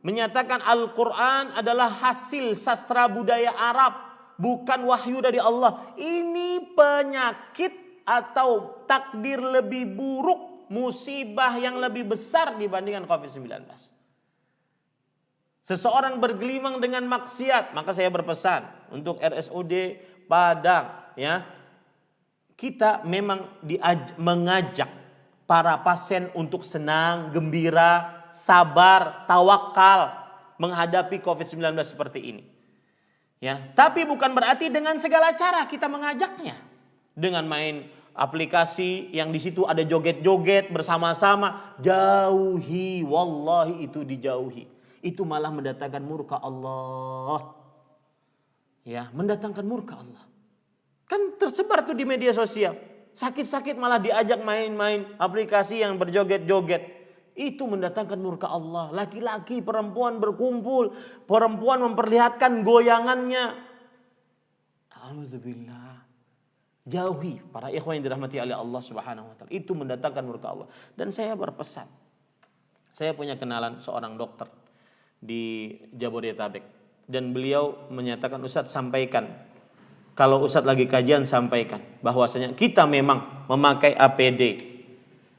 menyatakan Al-Qur'an adalah hasil sastra budaya Arab, bukan wahyu dari Allah. Ini penyakit atau takdir lebih buruk, musibah yang lebih besar dibandingkan COVID-19. Seseorang bergelimang dengan maksiat, maka saya berpesan untuk RSUD Padang, ya, kita memang mengajak para pasien untuk senang, gembira, sabar, tawakal menghadapi COVID-19 seperti ini. Ya, tapi bukan berarti dengan segala cara kita mengajaknya. Dengan main aplikasi yang di situ ada joget-joget bersama-sama, jauhi, wallahi itu dijauhi. Itu malah mendatangkan murka Allah. Ya, mendatangkan murka Allah. Kan tersebar tuh di media sosial. Sakit-sakit malah diajak main-main aplikasi yang berjoget-joget. Itu mendatangkan murka Allah. Laki-laki, perempuan berkumpul, perempuan memperlihatkan goyangannya. Alhamdulillah. Jauhi para ikhwan yang dirahmati oleh Allah Subhanahu wa taala. Itu mendatangkan murka Allah. Dan saya berpesan. Saya punya kenalan seorang dokter di Jabodetabek, dan beliau menyatakan, Ustadz sampaikan, kalau Ustadz lagi kajian sampaikan bahwasanya kita memang memakai APD.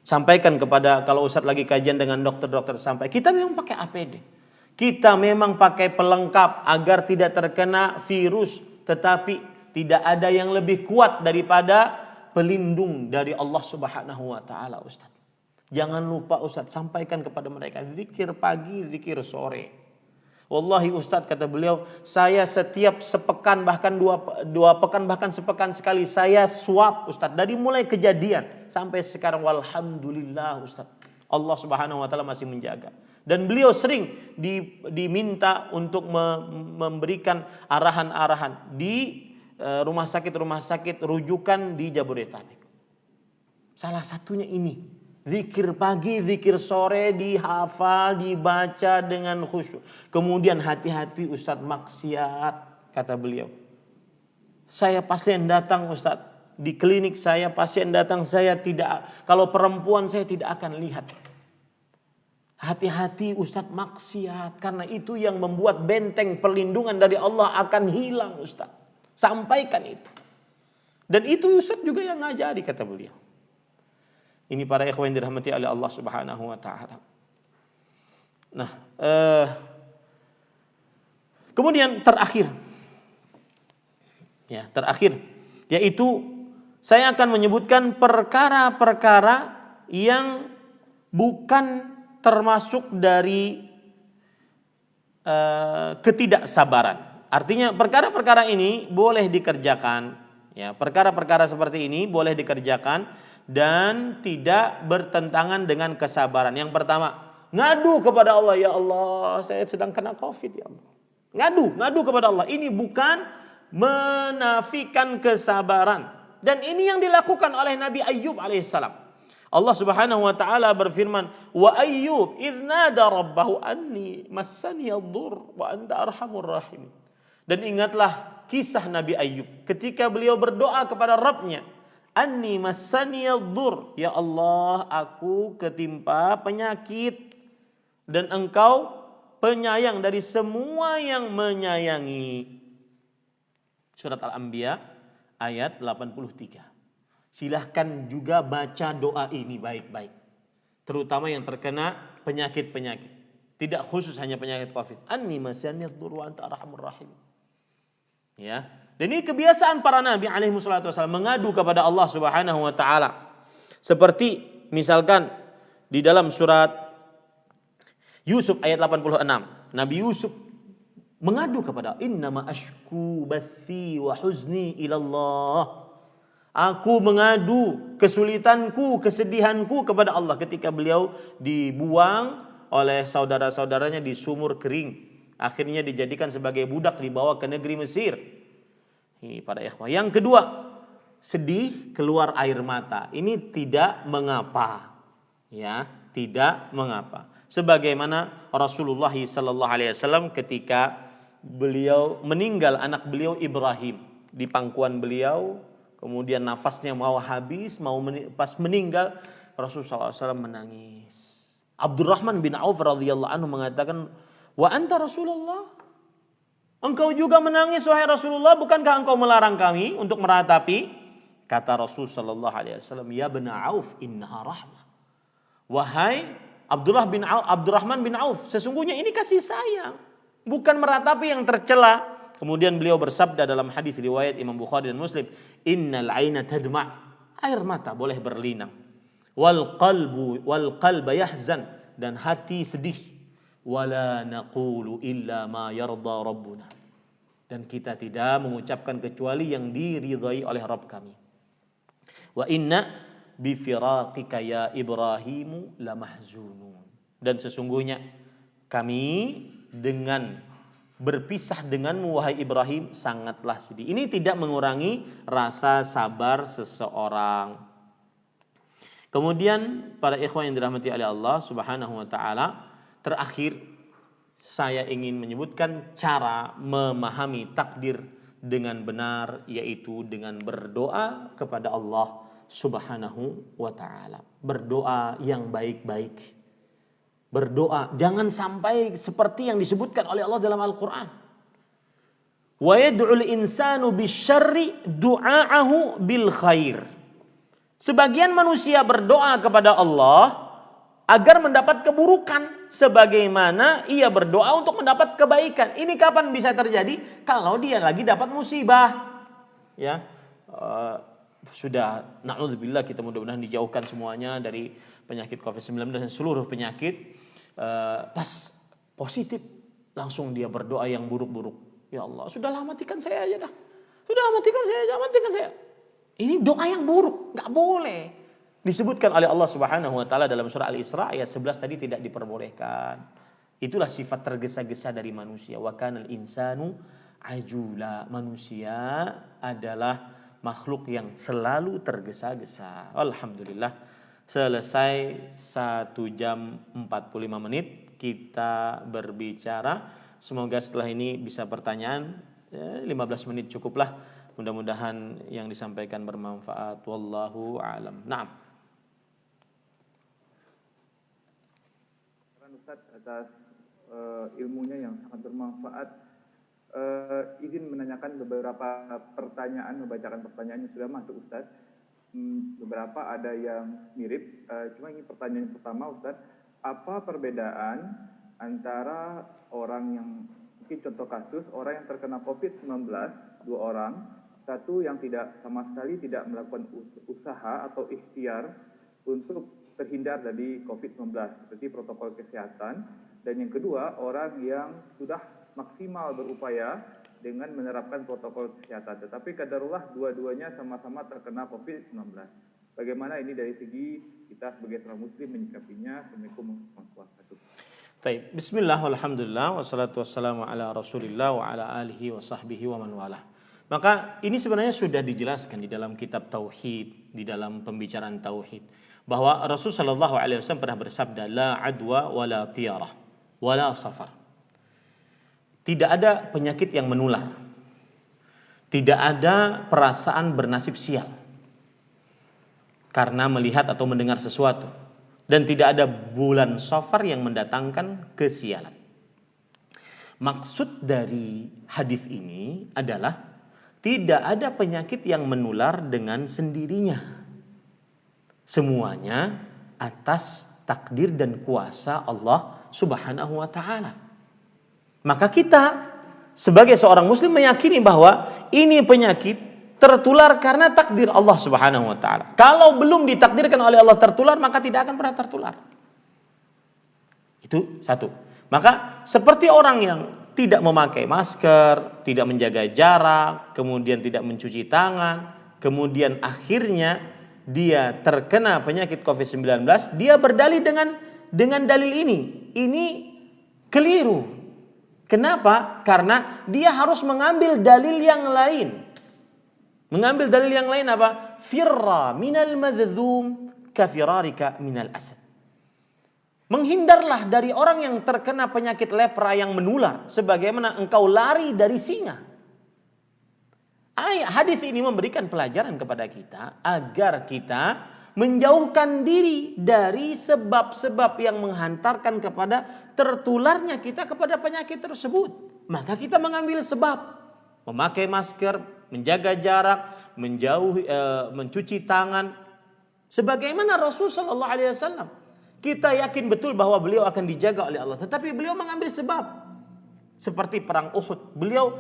Sampaikan kepada, kalau Ustadz lagi kajian dengan dokter-dokter, sampai kita memang pakai APD. Kita memang pakai pelengkap agar tidak terkena virus, tetapi tidak ada yang lebih kuat daripada pelindung dari Allah Subhanahu wa taala, Ustadz. Jangan lupa Ustadz, sampaikan kepada mereka zikir pagi, zikir sore. Wallahi Ustadz, kata beliau, saya setiap sepekan bahkan dua pekan bahkan sepekan sekali saya swab Ustadz, dari mulai kejadian sampai sekarang. Walhamdulillah Ustadz, Allah Subhanahu wa taala masih menjaga. Dan beliau sering diminta untuk memberikan arahan-arahan di rumah sakit rujukan di Jabodetabek. Salah satunya ini. Zikir pagi, zikir sore dihafal, dibaca dengan khusyuk. Kemudian hati-hati Ustadz maksiat, kata beliau. Saya pasien datang Ustadz, di klinik saya pasien datang, saya tidak, kalau perempuan saya tidak akan lihat. Hati-hati Ustadz maksiat, karena itu yang membuat benteng perlindungan dari Allah akan hilang Ustadz. Sampaikan itu. Dan itu Ustadz juga yang ngajari, kata beliau. Ini para ikhwan yang dirahmati oleh Allah Subhanahu wa taala. Nah, kemudian terakhir yaitu saya akan menyebutkan perkara-perkara yang bukan termasuk dari ketidaksabaran. Artinya perkara-perkara ini boleh dikerjakan, ya, perkara-perkara seperti ini boleh dikerjakan dan tidak bertentangan dengan kesabaran. Yang pertama, ngadu kepada Allah, ya Allah, saya sedang kena COVID, ya Allah. Ngadu kepada Allah. Ini bukan menafikan kesabaran. Dan ini yang dilakukan oleh Nabi Ayyub alaihissalam. Allah Subhanahu wa taala berfirman, "Wa Ayyub idz nada rabbahu anni massani ad-dhurr wa anta arhamur rahimin." Dan ingatlah kisah Nabi Ayyub ketika beliau berdoa kepada Rabb-Nya, "Anni massani ad-dhurr," ya Allah, aku ketimpa penyakit dan Engkau penyayang dari semua yang menyayangi. Surat Al-Anbiya ayat 83. Silahkan juga baca doa ini baik-baik. Terutama yang terkena penyakit-penyakit. Tidak khusus hanya penyakit Covid. Anni masyaniad dur wa anta arhamur rahim. Ya. Dan ini kebiasaan para nabi alaihi wassalatu wasallam mengadu kepada Allah Subhanahu wa taala. Seperti misalkan di dalam surat Yusuf ayat 86. Nabi Yusuf mengadu kepada innama ashku bathi wa huzni ilallah. Aku mengadu kesulitanku, kesedihanku kepada Allah ketika beliau dibuang oleh saudara-saudaranya di sumur kering. Akhirnya dijadikan sebagai budak dibawa ke negeri Mesir. Ini para ikhwah. Yang kedua, sedih keluar air mata. Ini tidak mengapa. Ya, tidak mengapa. Sebagaimana Rasulullah sallallahu alaihi wasallam ketika beliau meninggal anak beliau Ibrahim di pangkuan beliau, kemudian nafasnya mau habis, pas meninggal Rasulullah SAW menangis. Abdurrahman bin Auf radhiyallahu anhu mengatakan, "Wa anta Rasulullah? Engkau juga menangis wahai Rasulullah, bukankah engkau melarang kami untuk meratapi?" Kata Rasul sallallahu alaihi wasallam, "Ya bani Auf, innaha rahmah." Wahai Abdurrahman bin Auf, sesungguhnya ini kasih sayang, bukan meratapi yang tercela. Kemudian beliau bersabda dalam hadis riwayat Imam Bukhari dan Muslim, "Innal aina tadma'." Air mata boleh berlinang. Wal qalba yahzan, dan hati sedih. Wala naqulu illa ma yarda rabbuna, dan kita tidak mengucapkan kecuali yang diridhai oleh Rabb kami. Wa inna bi firaqika ya Ibrahimu lamahzunun, dan sesungguhnya kami dengan berpisah denganmu wahai Ibrahim sangatlah sedih. Ini tidak mengurangi rasa sabar seseorang. Kemudian para ikhwan yang dirahmati oleh Allah Subhanahu wa taala, terakhir saya ingin menyebutkan cara memahami takdir dengan benar, yaitu dengan berdoa kepada Allah Subhanahu wa taala. Berdoa yang baik-baik. Berdoa jangan sampai seperti yang disebutkan oleh Allah dalam Al-Qur'an. Wa yad'ul insanu bisyarri du'aahu bil khair. Sebagian manusia berdoa kepada Allah agar mendapat keburukan, sebagaimana ia berdoa untuk mendapat kebaikan. Ini kapan bisa terjadi? Kalau dia lagi dapat musibah. Ya, sudah na'udzubillah, kita mudah-mudahan dijauhkan semuanya dari penyakit COVID-19 dan seluruh penyakit. Pas positif langsung dia berdoa yang buruk-buruk. Ya Allah, sudahlah matikan saya aja dah. Matikan saya. Ini doa yang buruk, enggak boleh. Disebutkan oleh Allah Subhanahu wa taala dalam surah Al-Isra ayat 11 tadi tidak diperbolehkan. Itulah sifat tergesa-gesa dari manusia. Wa kanal insanu ajula. Manusia adalah makhluk yang selalu tergesa-gesa. Alhamdulillah, selesai 1 jam 45 menit kita berbicara. Semoga setelah ini bisa pertanyaan, 15 menit cukuplah. Mudah-mudahan yang disampaikan bermanfaat. Wallahu a'lam. Naam. Ustaz atas ilmunya yang sangat bermanfaat. Izin menanyakan beberapa pertanyaan, membacakan pertanyaan yang sudah masuk Ustaz. Beberapa ada yang mirip. Cuma ini pertanyaan pertama Ustaz. Apa perbedaan antara orang yang, mungkin contoh kasus, orang yang terkena COVID-19, 2 orang. Satu yang sama sekali tidak melakukan usaha atau ikhtiar untuk terhindar dari COVID-19, seperti protokol kesehatan. Dan yang kedua, orang yang sudah maksimal berupaya dengan menerapkan protokol kesehatan. Tetapi qadarullah dua-duanya sama-sama terkena COVID-19. Bagaimana ini dari segi kita sebagai seorang muslim menyikapinya? Assalamualaikum warahmatullahi wabarakatuh. Baik, bismillah, walhamdulillah, wassalatu wassalamu ala rasulillah wa ala alihi wa sahbihi wa man walah. Maka ini sebenarnya sudah dijelaskan di dalam kitab Tauhid, di dalam pembicaraan Tauhid, bahwa Rasulullah sallallahu alaihi wasallam pernah bersabda, la adwa wala tiyarah wala safar. Tidak ada penyakit yang menular. Tidak ada perasaan bernasib sial karena melihat atau mendengar sesuatu, dan tidak ada bulan Safar yang mendatangkan kesialan. Maksud dari hadis ini adalah Tidak ada penyakit yang menular dengan sendirinya. Semuanya atas takdir dan kuasa Allah Subhanahu wa taala. Maka kita sebagai seorang muslim meyakini bahwa ini penyakit tertular karena takdir Allah Subhanahu wa taala. Kalau belum ditakdirkan oleh Allah tertular, maka tidak akan pernah tertular. Itu satu. Maka seperti orang yang tidak memakai masker, tidak menjaga jarak, kemudian tidak mencuci tangan, kemudian akhirnya dia terkena penyakit COVID-19, dia berdalih dengan dalil ini. Ini keliru. Kenapa? Karena dia harus mengambil dalil yang lain. Mengambil dalil yang lain apa? Firra minal madzum kafirarika minal asad. Menghindarlah dari orang yang terkena penyakit lepra yang menular sebagaimana engkau lari dari singa. Hadis ini memberikan pelajaran kepada kita agar kita menjauhkan diri dari sebab-sebab yang menghantarkan kepada tertularnya kita kepada penyakit tersebut. Maka kita mengambil sebab, memakai masker, menjaga jarak, mencuci tangan, sebagaimana Rasul Shallallahu Alaihi Wasallam. Kita yakin betul bahwa beliau akan dijaga oleh Allah, tetapi beliau mengambil sebab. Seperti perang Uhud, beliau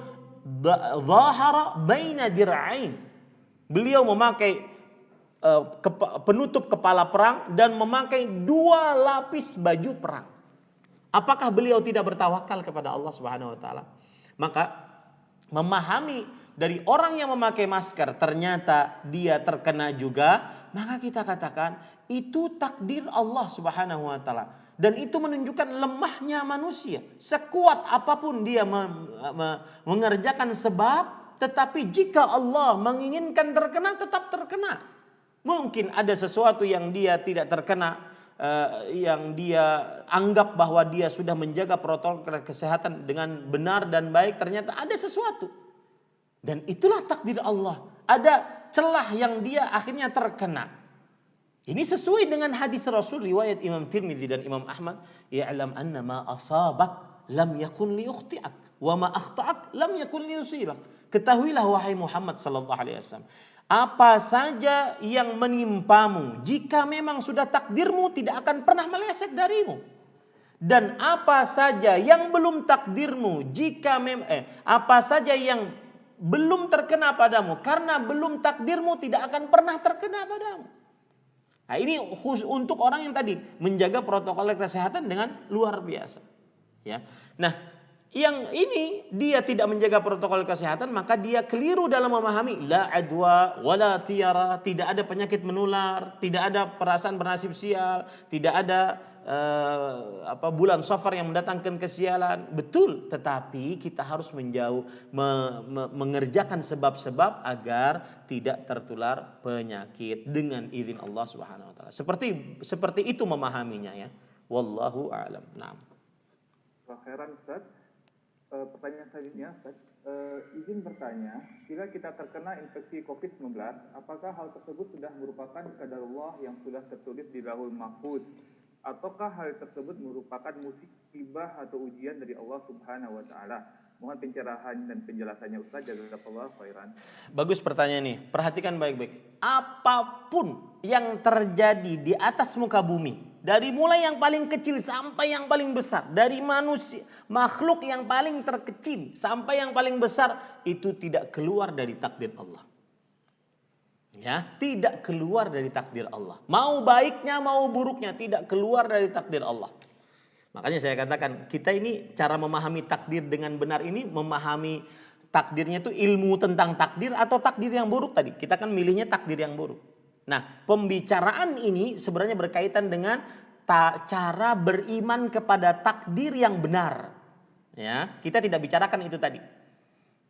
zahara baina dir'ain. Beliau memakai penutup kepala perang dan memakai 2 lapis baju perang. Apakah beliau tidak bertawakal kepada Allah Subhanahu wa taala? Maka memahami dari orang yang memakai masker ternyata dia terkena juga, maka kita katakan itu takdir Allah Subhanahu wa taala, dan itu menunjukkan lemahnya manusia. Sekuat apapun dia mengerjakan sebab, tetapi jika Allah menginginkan terkena, tetap terkena. Mungkin ada sesuatu yang dia tidak terkena, yang dia anggap bahwa dia sudah menjaga protokol kesehatan dengan benar dan baik, ternyata ada sesuatu. Dan itulah takdir Allah. Ada celah yang dia akhirnya terkena. Ini sesuai dengan hadis Rasul riwayat Imam Tirmidzi dan Imam Ahmad, "Ya'lam anna ma asabak lam yakun liyukhti'ak wa ma akhta'ak lam yakun liyusibak." Ketahuilah wahai Muhammad sallallahu alaihi wasallam, apa saja yang menimpamu jika memang sudah takdirmu tidak akan pernah meleset darimu. Dan apa saja yang belum takdirmu jika apa saja yang belum terkena padamu karena belum takdirmu tidak akan pernah terkena padamu. Nah, ini khusus untuk orang yang tadi menjaga protokol kesehatan dengan luar biasa. Ya. Nah, yang ini dia tidak menjaga protokol kesehatan, maka dia keliru dalam memahami la adwa wala tiara, tidak ada penyakit menular, tidak ada perasaan bernasib sial, tidak ada bulan Safar yang mendatangkan kesialan. Betul, tetapi kita harus menjauh mengerjakan sebab-sebab agar tidak tertular penyakit dengan izin Allah Subhanahu wa taala. Seperti itu memahaminya ya. Wallahu a'lam. Naam. Khairan Ustaz. Pertanyaan selanjutnya Ustaz. Izin bertanya, bila kita terkena infeksi COVID-19, apakah hal tersebut sudah merupakan qadarullah yang sudah tertulis di Lauhul Mahfuz? Ataukah hal tersebut merupakan musibah atau ujian dari Allah Subhanahu wa taala? Mohon pencerahan dan penjelasannya Ustaz. Jazakallahu khairan. Bagus pertanyaan ini. Perhatikan baik-baik. Apapun yang terjadi di atas muka bumi, dari mulai yang paling kecil sampai yang paling besar, dari manusia, makhluk yang paling terkecil sampai yang paling besar, itu tidak keluar dari takdir Allah. Ya, tidak keluar dari takdir Allah. Mau baiknya mau buruknya tidak keluar dari takdir Allah. Makanya saya katakan kita ini cara memahami takdir dengan benar ini, memahami takdirnya itu ilmu tentang takdir atau takdir yang buruk tadi. Kita kan milihnya takdir yang buruk. Nah, pembicaraan ini sebenarnya berkaitan dengan cara beriman kepada takdir yang benar. Ya, kita tidak bicarakan itu tadi.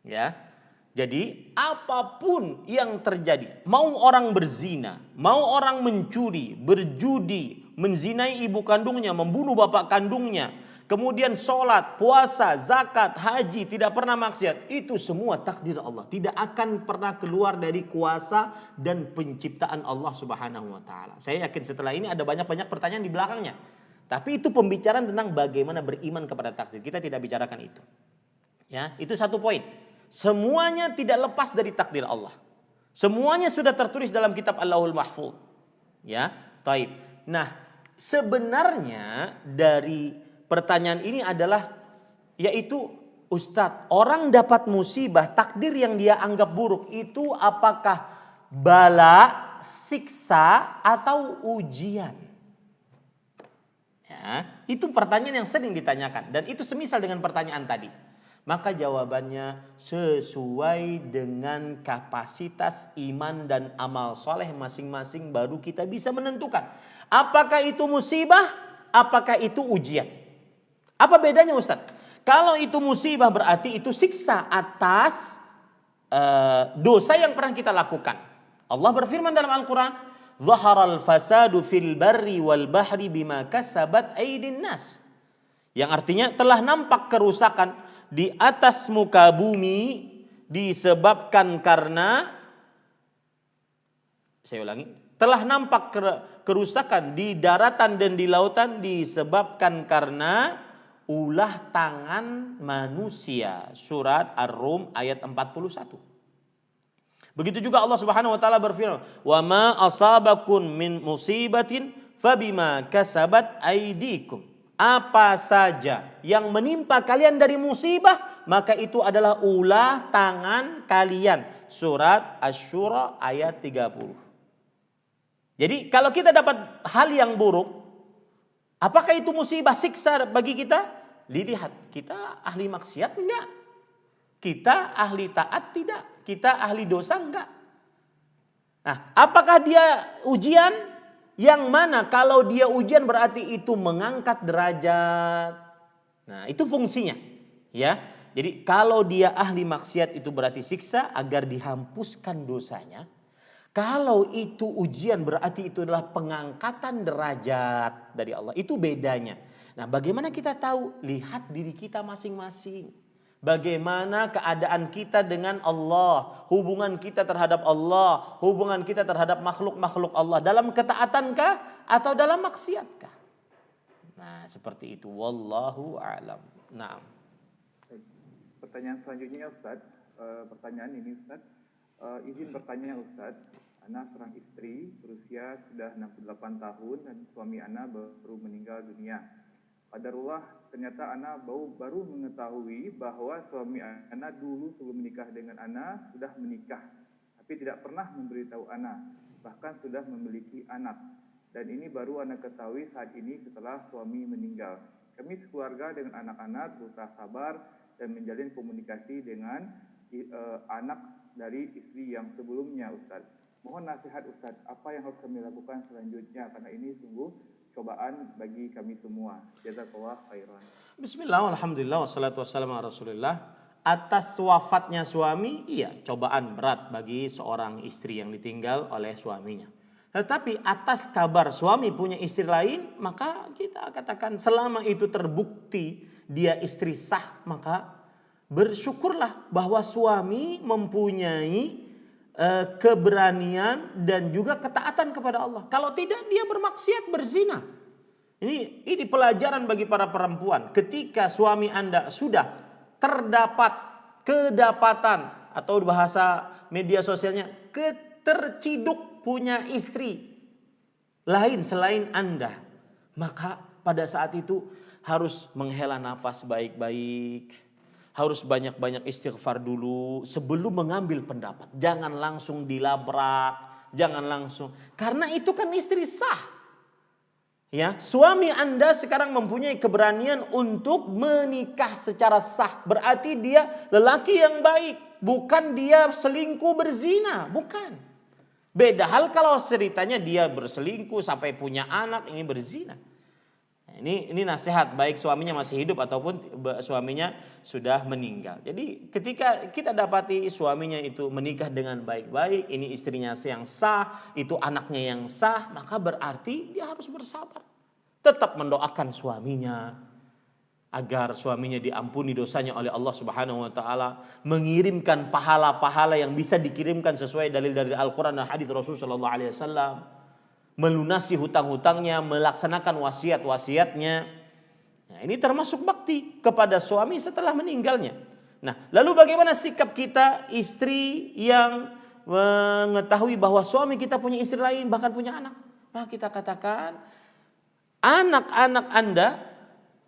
Ya. Jadi apapun yang terjadi, mau orang berzina, mau orang mencuri, berjudi, menzinai ibu kandungnya, membunuh bapak kandungnya, kemudian sholat, puasa, zakat, haji, tidak pernah maksiat, itu semua takdir Allah. Tidak akan pernah keluar dari kuasa dan penciptaan Allah Subhanahu wa taala. Saya yakin setelah ini ada banyak-banyak pertanyaan di belakangnya. Tapi itu pembicaraan tentang bagaimana beriman kepada takdir. Kita tidak bicarakan itu. Ya, itu satu poin. Semuanya tidak lepas dari takdir Allah. Semuanya sudah tertulis dalam kitab Allahul Mahfuz. Ya, taib. Nah, sebenarnya dari pertanyaan ini adalah yaitu Ustadz, orang dapat musibah, takdir yang dia anggap buruk itu apakah bala, siksa atau ujian? Ya, itu pertanyaan yang sering ditanyakan dan itu semisal dengan pertanyaan tadi. Maka jawabannya sesuai dengan kapasitas iman dan amal soleh masing-masing baru kita bisa menentukan. Apakah itu musibah? Apakah itu ujian? Apa bedanya Ustadz? Kalau itu musibah berarti itu siksa atas dosa yang pernah kita lakukan. Allah berfirman dalam Al-Quran, "Zaharal fasadu fil barri wal bahri bima kasabat aydin nas." Yang artinya telah nampak kerusakan di atas muka bumi disebabkan karena, saya ulangi, telah nampak kerusakan di daratan dan di lautan disebabkan karena ulah tangan manusia. Surat Ar-Rum ayat 41. Begitu juga Allah Subhanahu wa taala berfirman, "Wa ma asabakum min musibatin fabima kasabat aydikum." Apa saja yang menimpa kalian dari musibah, maka itu adalah ulah tangan kalian. Surat Asy-Syura ayat 30. Jadi kalau kita dapat hal yang buruk, apakah itu musibah, siksa bagi kita? Dilihat, kita ahli maksiat enggak? Kita ahli taat tidak? Kita ahli dosa enggak? Nah, apakah dia ujian? Yang mana kalau dia ujian berarti itu mengangkat derajat. Nah, itu fungsinya. Ya. Jadi kalau dia ahli maksiat itu berarti siksa agar dihapuskan dosanya. Kalau itu ujian berarti itu adalah pengangkatan derajat dari Allah. Itu bedanya. Nah, bagaimana kita tahu? Lihat diri kita masing-masing. Bagaimana keadaan kita dengan Allah, hubungan kita terhadap Allah, hubungan kita terhadap makhluk-makhluk Allah, dalam ketaatankah atau dalam maksiatkah? Nah, seperti itu. Wallahu a'lam. Naam. Pertanyaan selanjutnya Ustaz, pertanyaan ini Ustaz, izin bertanya Ustaz, Ana seorang istri berusia sudah 68 tahun dan suami Ana baru meninggal dunia. Qadarullah ternyata Ana baru mengetahui bahwa suami Ana dulu sebelum menikah dengan Ana sudah menikah, tapi tidak pernah memberitahu Ana, bahkan sudah memiliki anak. Dan ini baru Ana ketahui saat ini setelah suami meninggal. Kami sekeluarga dengan anak-anak berusaha sabar dan menjalin komunikasi dengan anak dari istri yang sebelumnya, Ustaz. Mohon nasihat Ustaz, apa yang harus kami lakukan selanjutnya karena ini sungguh cobaan bagi kami semua. Jazakallah khairan. Bismillah, alhamdulillah, wassalatu wassalamu ala Rasulillah. Atas wafatnya suami, iya, cobaan berat bagi seorang istri yang ditinggal oleh suaminya. Tetapi atas kabar suami punya istri lain, maka kita katakan selama itu terbukti dia istri sah, maka bersyukurlah bahwa suami mempunyai keberanian dan juga ketaatan kepada Allah. Kalau tidak, dia bermaksiat, berzina. Ini pelajaran bagi para perempuan. Ketika suami Anda sudah terdapat kedapatan atau bahasa media sosialnya terciduk punya istri lain selain Anda, maka pada saat itu harus menghela nafas baik-baik. Harus banyak-banyak istighfar dulu sebelum mengambil pendapat. Jangan langsung dilabrak, jangan langsung. Karena itu kan istri sah. Ya, suami Anda sekarang mempunyai keberanian untuk menikah secara sah. Berarti dia lelaki yang baik, bukan dia selingkuh berzina, bukan. Beda hal kalau ceritanya dia berselingkuh sampai punya anak, ini berzina. Ini nasihat baik suaminya masih hidup ataupun suaminya sudah meninggal. Jadi ketika kita dapati suaminya itu menikah dengan baik-baik, ini istrinya yang sah, itu anaknya yang sah, maka berarti dia harus bersabar. Tetap mendoakan suaminya agar suaminya diampuni dosanya oleh Allah Subhanahu wa taala, mengirimkan pahala-pahala yang bisa dikirimkan sesuai dalil dari Al-Qur'an dan hadis Rasulullah sallallahu alaihi wasallam. Melunasi hutang-hutangnya, melaksanakan wasiat-wasiatnya. Nah, ini termasuk bakti kepada suami setelah meninggalnya. Nah, lalu bagaimana sikap kita istri yang mengetahui bahwa suami kita punya istri lain, bahkan punya anak? Maka kita katakan, anak-anak Anda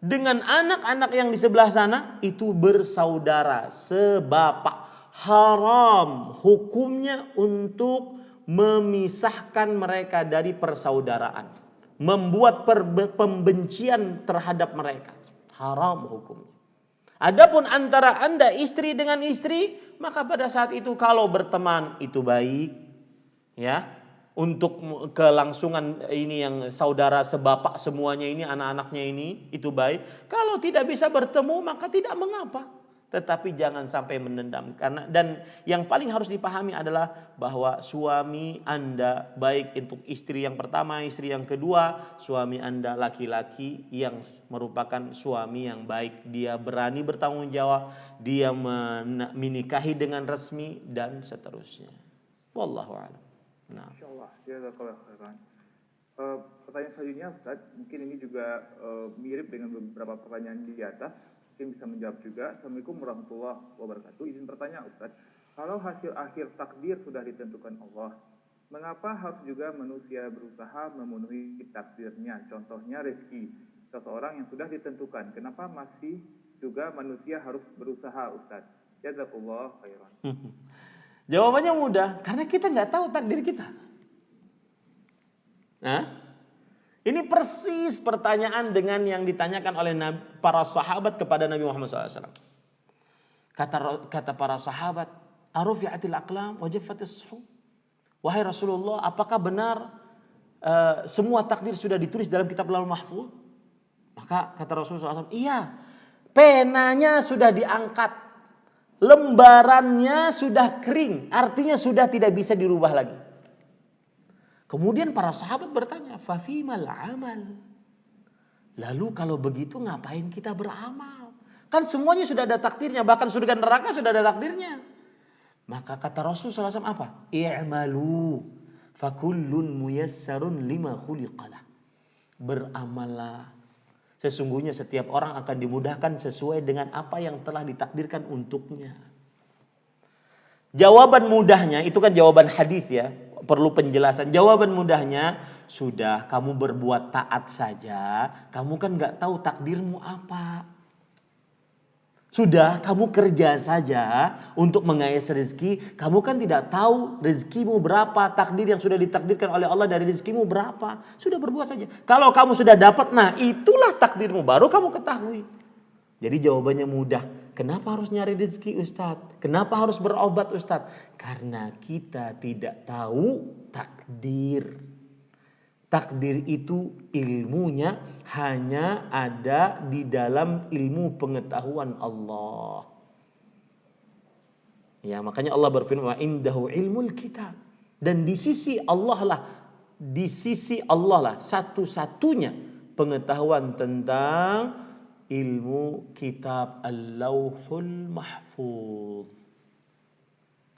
dengan anak-anak yang di sebelah sana itu bersaudara sebapak. Haram hukumnya untuk memisahkan mereka dari persaudaraan, membuat pembencian terhadap mereka. Haram hukumnya. Adapun antara Anda istri dengan istri, maka pada saat itu kalau berteman itu baik, ya. Untuk kelangsungan ini yang saudara sebapak semuanya ini, anak-anaknya ini, itu baik. Kalau tidak bisa bertemu maka tidak mengapa. Tetapi jangan sampai menendam, karena dan yang paling harus dipahami adalah bahwa suami Anda baik untuk istri yang pertama, istri yang kedua, suami Anda laki-laki yang merupakan suami yang baik, dia berani bertanggung jawab, dia menikahi dengan resmi dan seterusnya. Wallahu a'lam. Nah. Insyaallah, jazakallahu khairan. Pertanyaan selanjutnya Ustaz, mungkin ini juga mirip dengan beberapa pertanyaan di atas, mungkin bisa menjawab juga. Assalamualaikum warahmatullahi wabarakatuh. Izin bertanya Ustaz, kalau hasil akhir takdir sudah ditentukan Allah, mengapa harus juga manusia berusaha memenuhi takdirnya? Contohnya rezeki seseorang yang sudah ditentukan, kenapa masih juga manusia harus berusaha Ustaz? Jazakallahu khairan. Jawabannya mudah, karena kita nggak tahu takdir kita. Nah, ini persis pertanyaan dengan yang ditanyakan oleh para sahabat kepada Nabi Muhammad SAW. Kata para sahabat, arufi'atil aqlam wa jaffatis suhuf. Wahai Rasulullah, apakah benar semua takdir sudah ditulis dalam kitab Lauhul Mahfuz? Maka kata Rasulullah SAW, iya, penanya sudah diangkat. Lembarannya sudah kering, artinya sudah tidak bisa dirubah lagi. Kemudian para sahabat bertanya, fafimal amal. Lalu kalau begitu ngapain kita beramal? Kan semuanya sudah ada takdirnya, bahkan surga dan neraka sudah ada takdirnya. Maka kata Rasulullah SAW apa? I'malu fakullun muyassarun lima khuliqalah. Beramallah. Sesungguhnya setiap orang akan dimudahkan sesuai dengan apa yang telah ditakdirkan untuknya. Jawaban mudahnya, itu kan jawaban hadis ya, perlu penjelasan. Jawaban mudahnya, sudah kamu berbuat taat saja, kamu kan gak tahu takdirmu apa. Sudah kamu kerja saja untuk mengais rezeki, kamu kan tidak tahu rezekimu berapa, takdir yang sudah ditakdirkan oleh Allah dari rezekimu berapa. Sudah berbuat saja. Kalau kamu sudah dapat, nah itulah takdirmu, baru kamu ketahui. Jadi jawabannya mudah. Kenapa harus nyari rezeki Ustadz? Kenapa harus berobat Ustadz? Karena kita tidak tahu takdir. Takdir itu ilmunya hanya ada di dalam ilmu pengetahuan Allah. Ya, makanya Allah berfirman, indahu ilmul kitab. Dan di sisi Allah lah satu-satunya pengetahuan tentang ilmu kitab Al-Lauhul Mahfuz.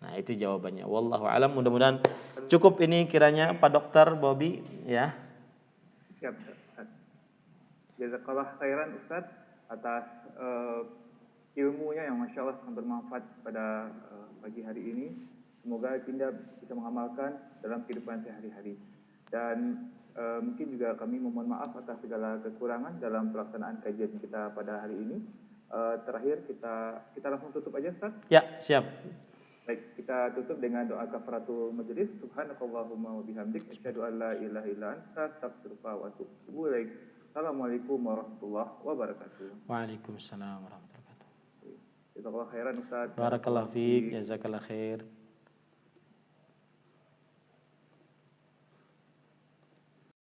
Nah, itu jawabannya. Wallahu alam. Mudah-mudahan cukup ini kiranya Pak Dokter Bobby ya. Siap Ustaz. Jazakallah khairan Ustaz atas ilmunya yang Masya Allah sangat bermanfaat pada pagi hari ini. Semoga Kinda bisa mengamalkan dalam kehidupan sehari-hari. Dan mungkin juga kami memohon maaf atas segala kekurangan dalam pelaksanaan kajian kita pada hari ini. Terakhir kita langsung tutup aja Ustaz. Ya, siap. Baik, kita tutup dengan doa kafaratul majelis. Subhanakallahumma wa bihamdik asyhadu an la ilaha illa anta astaghfiruka wa atubu ilaik. Assalamualaikum warahmatullahi wabarakatuh. Waalaikumsalam warahmatullahi wabarakatuh. Jazakallahu khairan Ustaz. Barakallahu fiik, jazakallahu khair.